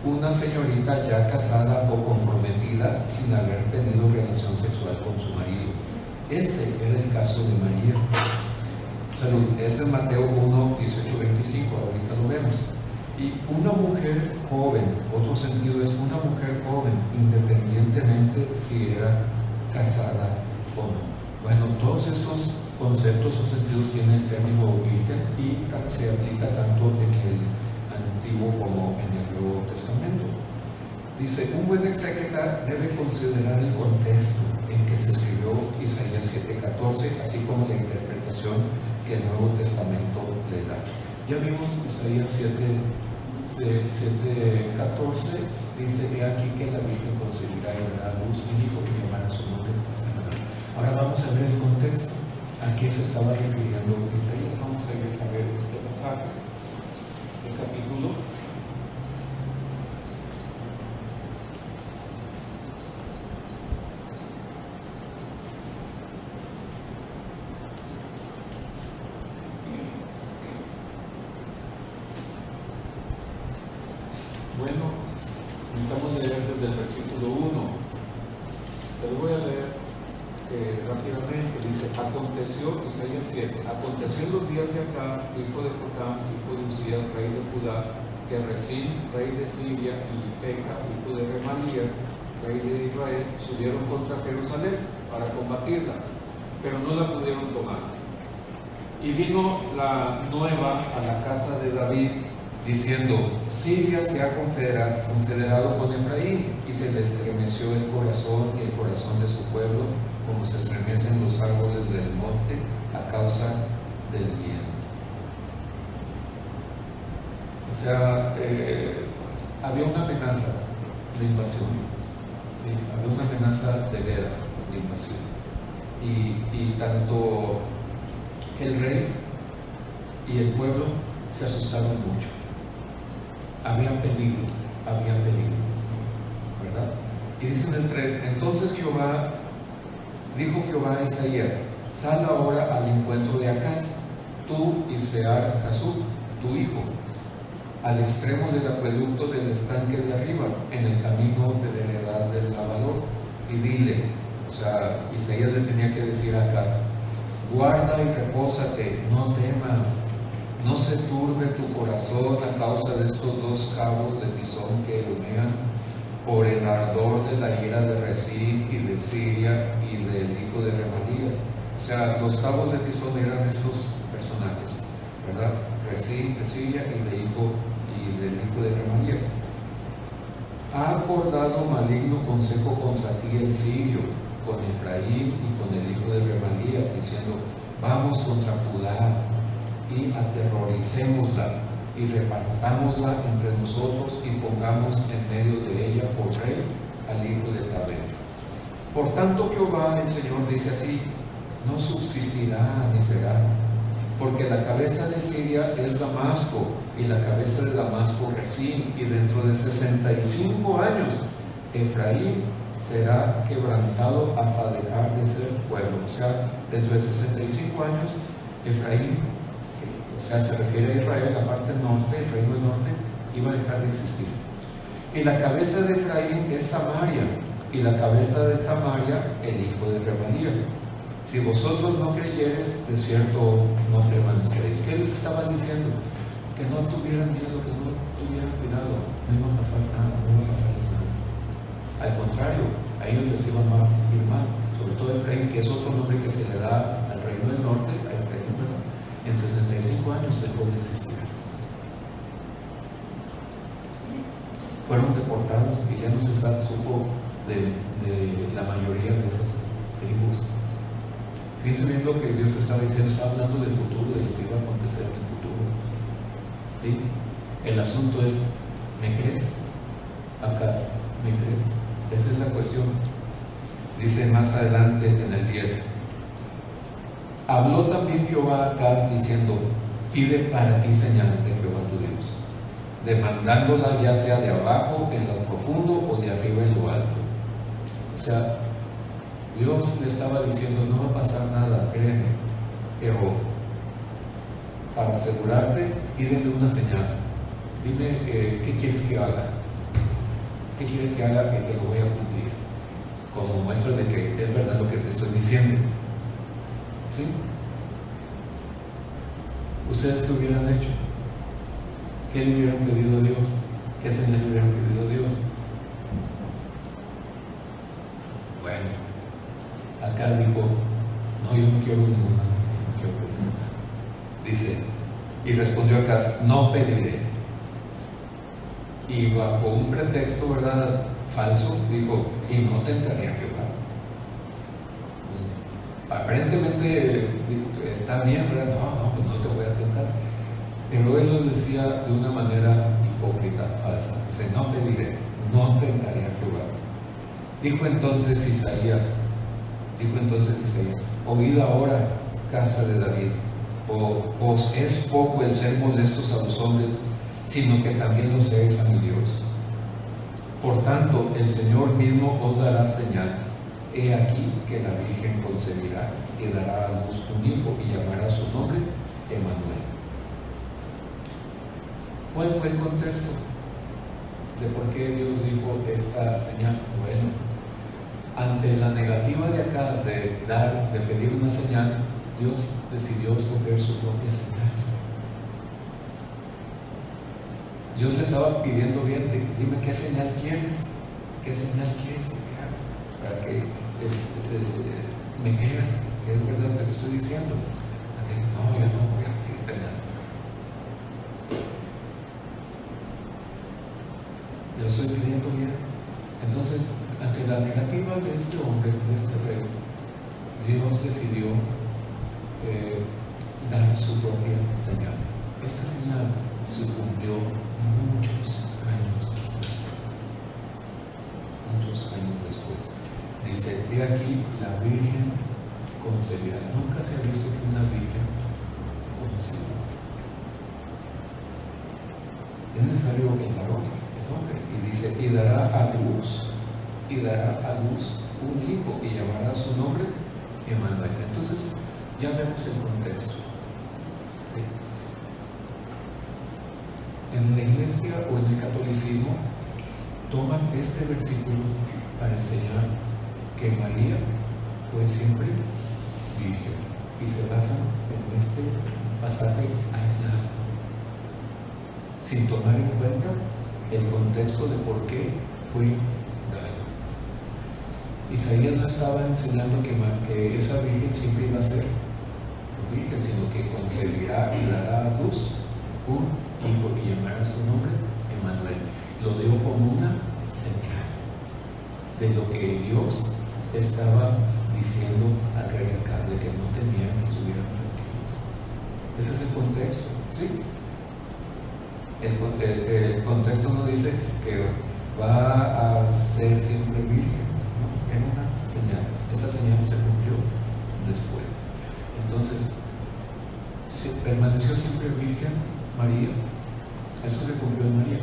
una señorita ya casada o comprometida sin haber tenido relación sexual con su marido. Este era el caso de María. Salud, es en Mateo 1, 18, 25, ahorita lo vemos. Y una mujer joven, otro sentido es una mujer joven, independientemente si era casada o no. Bueno, todos estos conceptos o sentidos tienen el término virgen y se aplica tanto en el Antiguo como en el Nuevo Testamento. Dice, un buen exégeta debe considerar el contexto en que se escribió Isaías 7:14, así como la interpretación que el Nuevo Testamento le da. Ya vimos Isaías 7:14, dice, he aquí que la Virgen concebirá y dará a luz un hijo y llamará su nombre. Ahora vamos a ver el contexto. ¿A qué se estaba refiriendo Isaías? Vamos a ver este pasaje, este capítulo. versículo 1. Te lo voy a leer rápidamente. Dice: aconteció, Isaías 7, aconteció en los días de Acaz, hijo de Jotam, hijo de Uzías, rey de Judá, que Rezín, rey de Siria, y Peca, hijo de Remalías, rey de Israel, subieron contra Jerusalén para combatirla, pero no la pudieron tomar. Y vino la nueva a la casa de David, diciendo: Siria se ha confederado con Efraín, y se le estremeció el corazón y el corazón de su pueblo, como se estremecen los árboles del monte a causa del viento. O sea, había una amenaza de invasión, ¿sí? Había una amenaza de guerra, de invasión, y tanto el rey y el pueblo se asustaron mucho. Había peligro, ¿verdad? Y dice en el 3: entonces dijo Jehová a Isaías: sal ahora al encuentro de Acaz, tú y Sear Jasub, tu hijo, al extremo del acueducto del estanque de arriba, en el camino de la heredad del lavador, y dile, o sea, Isaías le tenía que decir a Acaz: guarda y repósate, no temas, no se turbe tu corazón a causa de estos dos cabos de Pisón que humean por el ardor de la ira de Rezín y de Siria y del hijo de Remalías. O sea, los cabos de Pisón eran estos personajes, ¿verdad? Rezín de Siria y del hijo de Remalías. Ha acordado maligno consejo contra ti el sirio, con Efraín y con el hijo de Remalías, diciendo: vamos contra Judá y aterroricémosla y repartámosla entre nosotros y pongamos en medio de ella por rey al hijo de Tabel. Por tanto, Jehová el Señor dice así: no subsistirá ni será, porque la cabeza de Siria es Damasco y la cabeza de Damasco Rezín, y dentro de 65 años Efraín será quebrantado hasta dejar de ser pueblo. O sea, dentro de 65 años Efraín, o sea, se refiere a Israel, la parte norte, el reino del norte, iba a dejar de existir. Y la cabeza de Efraín es Samaria, y la cabeza de Samaria el hijo de Remalías. Si vosotros no creyeres, de cierto no permaneceréis. ¿Qué les estaba diciendo? Que no tuvieran miedo, que no tuvieran cuidado, no iba a pasar nada, no iba a pasarles nada. Al contrario, a ellos les iba a ir mal, sobre todo Efraín, que es otro nombre que se le da al reino del norte, a Efraín, pero en 65 años dejó de existir. Fueron deportados y ya no se supo de la mayoría de esas tribus. Fíjense bien lo que Dios estaba diciendo, estaba hablando del futuro, de lo que iba a acontecer en el futuro. ¿Sí? El asunto es: ¿me crees? Acaz, ¿me crees? Esa es la cuestión. Dice más adelante en el 10: habló también Jehová a Acaz diciendo: pide para ti señal de Jehová tu Dios, demandándola ya sea de abajo en lo profundo o de arriba en lo alto. O sea, Dios le estaba diciendo: no va a pasar nada, créeme, pero para asegurarte, pídeme una señal. Dime qué quieres que haga. ¿Qué quieres que haga? Que te lo voy a cumplir, como muestra de que es verdad lo que te estoy diciendo. ¿Sí? ¿Ustedes qué hubieran hecho? ¿Qué le hubieran pedido a Dios? ¿Qué señal le hubieran pedido a Dios? Bueno, acá dijo: no, yo no quiero ninguna señal, no quiero pedir nada. Dice, y respondió Acaz: no pediré. Y bajo un pretexto, ¿verdad?, falso, dijo: y no tentaré a Jehová. Aparentemente está bien, ¿verdad? No, pues no te voy a tentar. Pero él lo decía de una manera hipócrita, falsa. Dice: no pediré, no tentaré a Jehová. Dijo entonces Isaías: oíd ahora, casa de David, os es poco el ser molestos a los hombres, sino que también lo seáis a mi Dios. Por tanto, el Señor mismo os dará señal. He aquí que la Virgen concebirá y dará a luz un hijo y llamará su nombre Emmanuel. ¿Cuál fue el contexto? de por qué Dios dijo esta señal. Bueno, ante la negativa de Acaz de pedir una señal, Dios decidió escoger su propia señal. Dios le estaba pidiendo bien, dime qué señal quieres, que te haga, para que me creas que es verdad lo que te estoy diciendo. No, yo no voy a pedirte nada. Te lo estoy pidiendo bien. Entonces, ante la negativa de este hombre, de este rey, Dios decidió dar su propia señal. Esta señal se cumplió muchos años después. Dice, he aquí la Virgen concebirá. Nunca se ha visto que una Virgen concebirá. Es necesario el varón, el hombre, y dice, y dará a luz un hijo y llamará su nombre Emmanuel. Entonces, ya vemos el contexto. ¿Sí? En la iglesia o en el catolicismo toman este versículo para enseñar que María fue siempre virgen y se basan en este pasaje aislado, sin tomar en cuenta el contexto de por qué fue dado. Isaías no estaba enseñando que esa virgen siempre iba a ser virgen, sino que concebirá y dará a luz un hijo y llamará su nombre Emmanuel. Lo dio como una señal de lo que Dios estaba diciendo al rey Acaz, de que no tenían que estuvieran tranquilos. Ese es el contexto, ¿sí? El contexto no dice que va a ser siempre virgen, ¿no? Era una señal. Esa señal se cumplió después. Entonces, permaneció siempre virgen María. Eso se cumplió en María.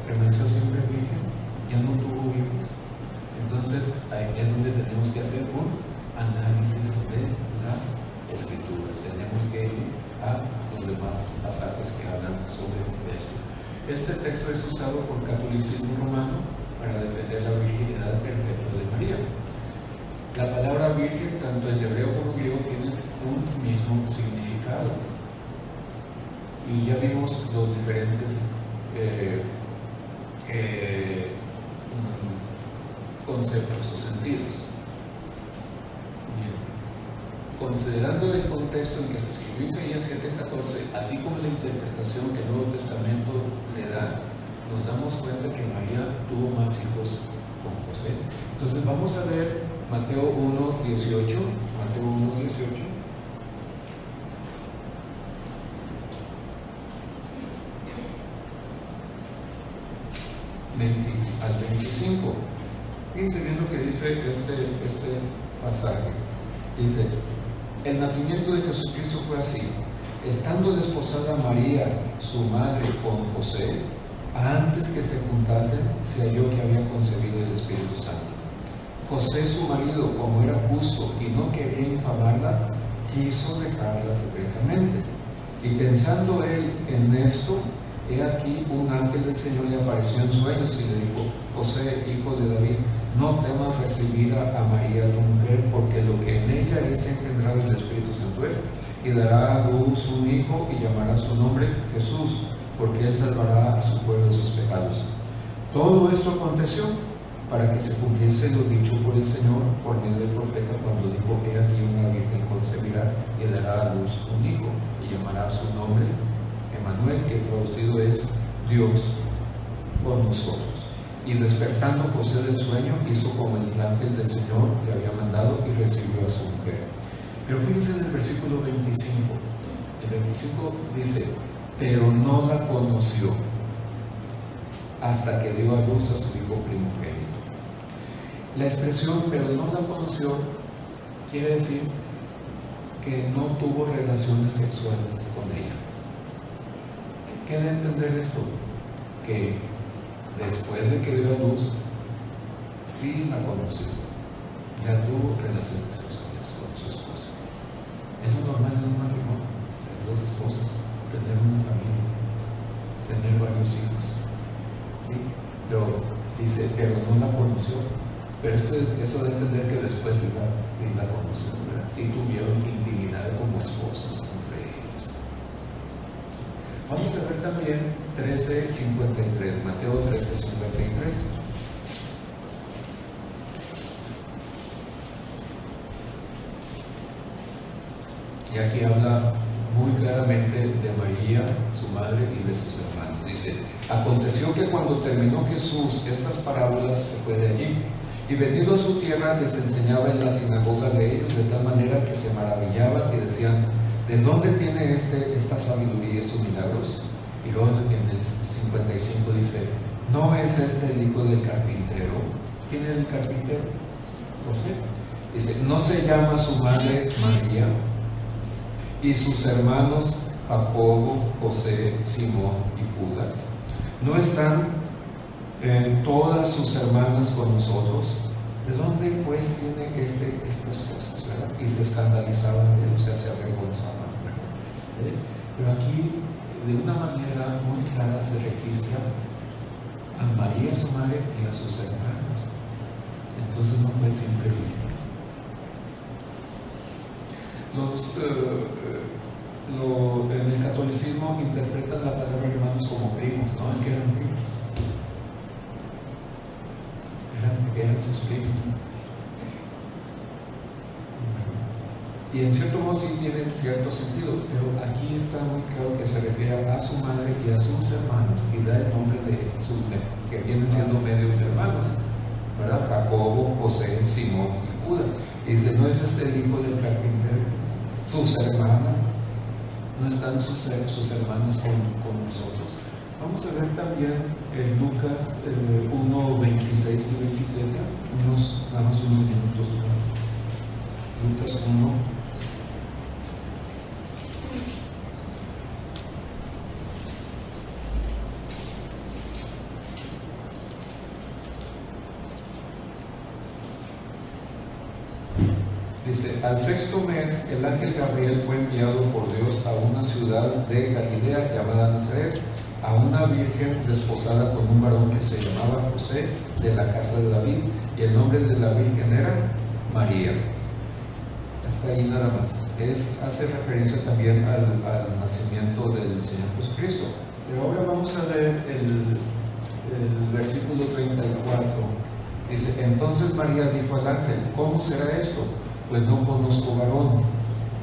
Permaneció siempre virgen, ya no tuvo hijos. Entonces, ahí es donde tenemos que hacer un análisis de las escrituras. Tenemos que ir a los demás pasajes que hablan sobre esto. Este texto es usado por el catolicismo romano para defender la virginidad perpetua de María. La palabra virgen, tanto en hebreo como en griego, tiene un mismo significado. Y ya vimos los diferentes conceptos o sentidos. Bien. Considerando el contexto en que se escribió Isaías 7:14, así como la interpretación que el Nuevo Testamento le da, nos damos cuenta que María tuvo más hijos con José. Entonces vamos a ver Mateo 1:18. Mateo 1:18. Al 25. Fíjense bien lo que dice este pasaje. Dice, el nacimiento de Jesucristo fue así. Estando desposada María, su madre, con José, antes que se juntasen, se halló que había concebido el Espíritu Santo. José, su marido, como era justo y no quería infamarla, quiso dejarla secretamente. Y pensando él en esto, he aquí un ángel del Señor le apareció en sueños y le dijo, José, hijo de David, no temas recibir a María tu mujer, porque lo que en ella es engendrado el Espíritu Santo es, y dará a luz un hijo y llamará su nombre Jesús, porque él salvará a su pueblo de sus pecados. Todo esto aconteció para que se cumpliese lo dicho por el Señor por medio del profeta cuando dijo, he aquí una virgen concebirá y dará a luz un hijo y llamará su nombre Emmanuel, que traducido es Dios con nosotros. Y despertando José del sueño, hizo como el ángel del Señor le había mandado y recibió a su mujer. Pero fíjense en el versículo 25. El 25 dice, pero no la conoció hasta que dio a luz a su hijo primogénito. La expresión pero no la conoció quiere decir que no tuvo relaciones sexuales con ella. ¿Qué da a entender esto? Que después de que dio a luz, sí la conoció, ya tuvo relaciones sexuales con su esposa. Es lo normal en un matrimonio, tener dos esposas, tener una familia, tener varios hijos. ¿Sí? pero dice, pero no la conoció. Pero eso de entender que después sí la conoció, ¿verdad? Sí tuvieron intimidad como esposos entre ellos. Vamos a ver también 13:53, Mateo 13:53. Y aquí habla muy claramente de María, su madre y de sus hermanos. Dice, aconteció que cuando terminó Jesús estas parábolas se fue de allí, y venido a su tierra les enseñaba en la sinagoga de ellos, de tal manera que se maravillaban y decían, ¿de dónde tiene esta sabiduría y estos milagros? Y luego en el 55 dice, ¿no es este el hijo del carpintero? ¿Quién es el carpintero? José. Dice, ¿no se llama su madre María? Y sus hermanos Jacobo, José, Simón y Judas, ¿no están todas sus hermanas con nosotros? ¿De dónde pues tiene estas cosas, verdad? Y se escandalizaban de él, o sea, se avergonzaban, ¿verdad? Pero aquí, de una manera muy clara, se registra a María, su madre, y a sus hermanos. Entonces no fue siempre bien. En el catolicismo interpretan la palabra hermanos como primos, no es que eran primos, eran sus primos. Y en cierto modo sí tiene cierto sentido, pero aquí está muy claro que se refiere a su madre y a sus hermanos, y da el nombre de que vienen siendo medios hermanos, ¿verdad? Jacobo, José, Simón y Judas. Y dice, ¿no es este el hijo del carpintero? Sus hermanas, no están sus hermanas con nosotros. Vamos a ver también en Lucas 1, 26 y 27, nada más unos minutos más. Lucas 1. Dice, al sexto mes, el ángel Gabriel fue enviado por Dios a una ciudad de Galilea llamada Nazaret, a una virgen desposada con un varón que se llamaba José, de la casa de David, y el nombre de la virgen era María. Hasta ahí nada más. Hace referencia también al nacimiento del Señor Jesucristo. Pero ahora vamos a ver el versículo 34. Dice, entonces María dijo al ángel, ¿cómo será esto? Pues no conozco varón.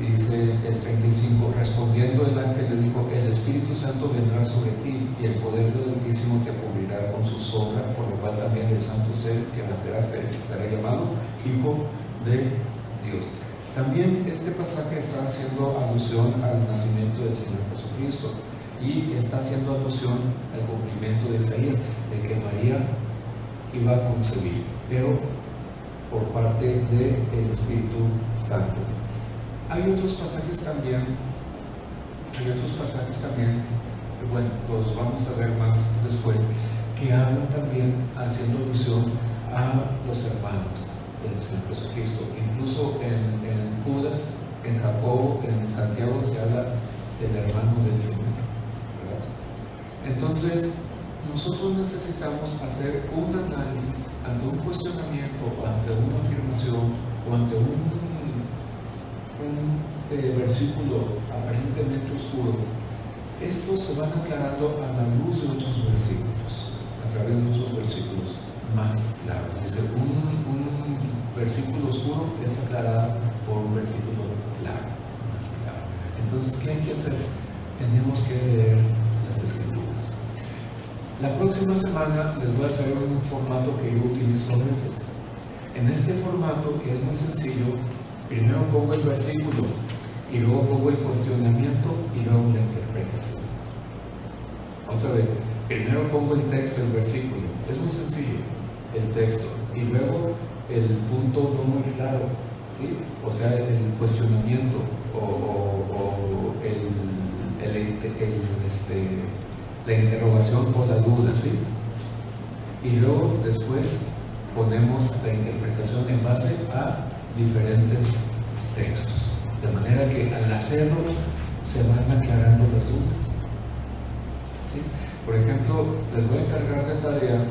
Y dice el 35, respondiendo el ángel le dijo, el Espíritu Santo vendrá sobre ti y el poder del Altísimo te cubrirá con su sombra, por lo cual también el santo ser que nacerá será llamado Hijo de Dios. También este pasaje está haciendo alusión al nacimiento del Señor Jesucristo y está haciendo alusión al cumplimiento de Isaías, de que María iba a concebir, pero por parte del Espíritu Santo. Hay otros pasajes también, bueno, los vamos a ver más después, que hablan también haciendo alusión a los hermanos del Señor Jesucristo. Incluso en Judas, en Jacobo, en Santiago se habla del hermano del Señor, ¿verdad? Entonces, nosotros necesitamos hacer un análisis ante un cuestionamiento, ante una afirmación o ante un versículo aparentemente oscuro. Estos se van aclarando a la luz de otros versículos, a través de otros versículos más claros. Dice, un versículo oscuro es aclarado por un versículo claro, más claro. Entonces, ¿qué hay que hacer? Tenemos que leer las Escrituras. La próxima semana les voy a traer un formato que yo utilizo a veces. En este formato, que es muy sencillo, primero pongo el versículo y luego pongo el cuestionamiento y luego la interpretación. Otra vez, primero pongo el texto, el versículo, es muy sencillo, el texto, y luego el punto no muy claro, ¿sí? O sea, el cuestionamiento o la interrogación o la duda, ¿sí? Y luego después ponemos la interpretación en base a diferentes textos, de manera que al hacerlo se van aclarando las dudas, ¿sí? Por ejemplo, les voy a encargar de tarea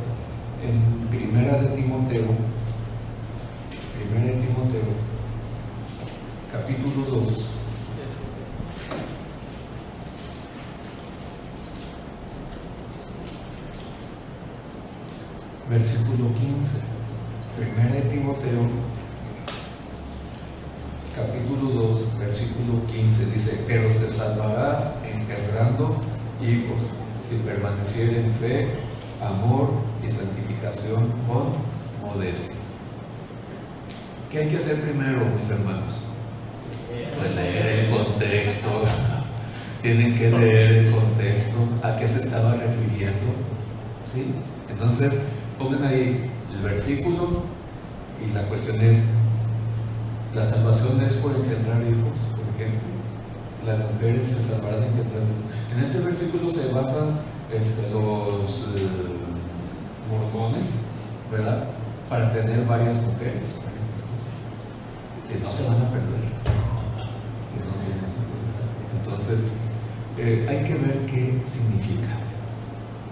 en Primera de Timoteo, capítulo 2, versículo 15. Primera de Timoteo, capítulo 2, versículo 15, dice: pero se salvará engendrando hijos, si permaneciere en fe, amor y santificación con modestia. ¿Qué hay que hacer primero, mis hermanos? Leer el contexto. Tienen que leer el contexto, a qué se estaba refiriendo, ¿sí? Entonces, pongan ahí el versículo y la cuestión es: la salvación es por engendrar hijos, por ejemplo. Las mujeres se salvarán engendrando hijos. En este versículo se basan los mormones, ¿verdad? Para tener varias mujeres, varias esposas. Si no, se van a perder. Entonces, hay que ver qué significa.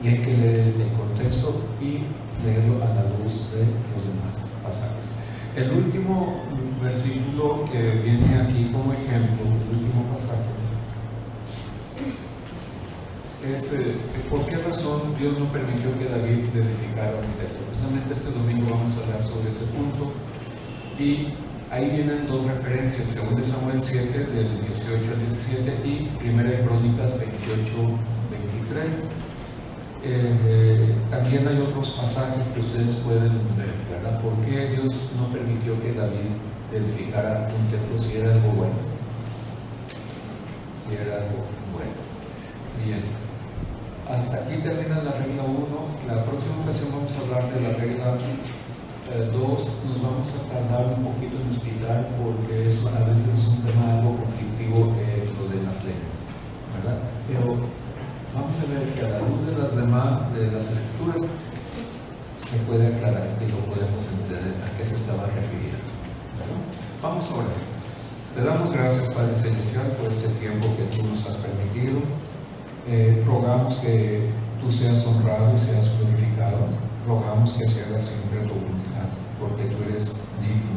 Y hay que leer el contexto y leerlo a la luz de los demás pasajes. El último versículo que viene aquí como ejemplo, el último pasaje, es por qué razón Dios no permitió que David edificara un templo. Precisamente este domingo vamos a hablar sobre ese punto. Y ahí vienen dos referencias: 2 Samuel 7, del 18 al 17, y 1 Crónicas 28, 23. También hay otros pasajes que ustedes pueden ver, ¿verdad? ¿Por qué Dios no permitió que David edificara un templo si era algo bueno? Si era algo bueno. Bien, hasta aquí termina la regla 1. La próxima ocasión vamos a hablar de la regla 2. Nos vamos a tardar un poquito en explicar, porque eso a veces es un tema algo conflictivo, lo de las leyes, ¿verdad? Pero vamos a ver que a la luz de las escrituras se puede aclarar y lo podemos entender a qué se estaba refiriendo, ¿verdad? Vamos a orar. Te damos gracias, Padre Celestial, por este tiempo que tú nos has permitido. Rogamos que tú seas honrado y seas glorificado. Rogamos que se haga siempre tu voluntad, porque tú eres digno,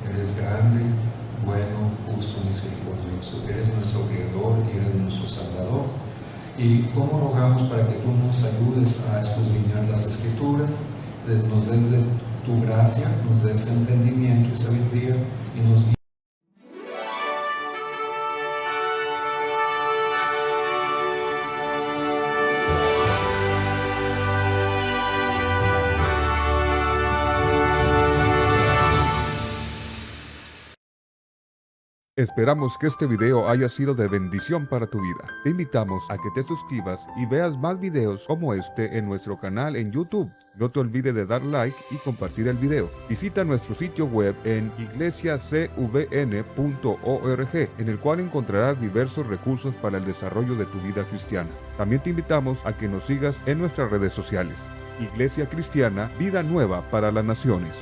eres grande, bueno, justo, misericordioso. Eres nuestro Creador y eres nuestro Salvador. Y cómo rogamos para que tú nos ayudes a escudriñar las Escrituras, nos des de tu gracia, nos des entendimiento y sabiduría, y nos guíes. Esperamos que este video haya sido de bendición para tu vida. Te invitamos a que te suscribas y veas más videos como este en nuestro canal en YouTube. No te olvides de dar like y compartir el video. Visita nuestro sitio web en iglesiacvn.org, en el cual encontrarás diversos recursos para el desarrollo de tu vida cristiana. También te invitamos a que nos sigas en nuestras redes sociales. Iglesia Cristiana, vida nueva para las naciones.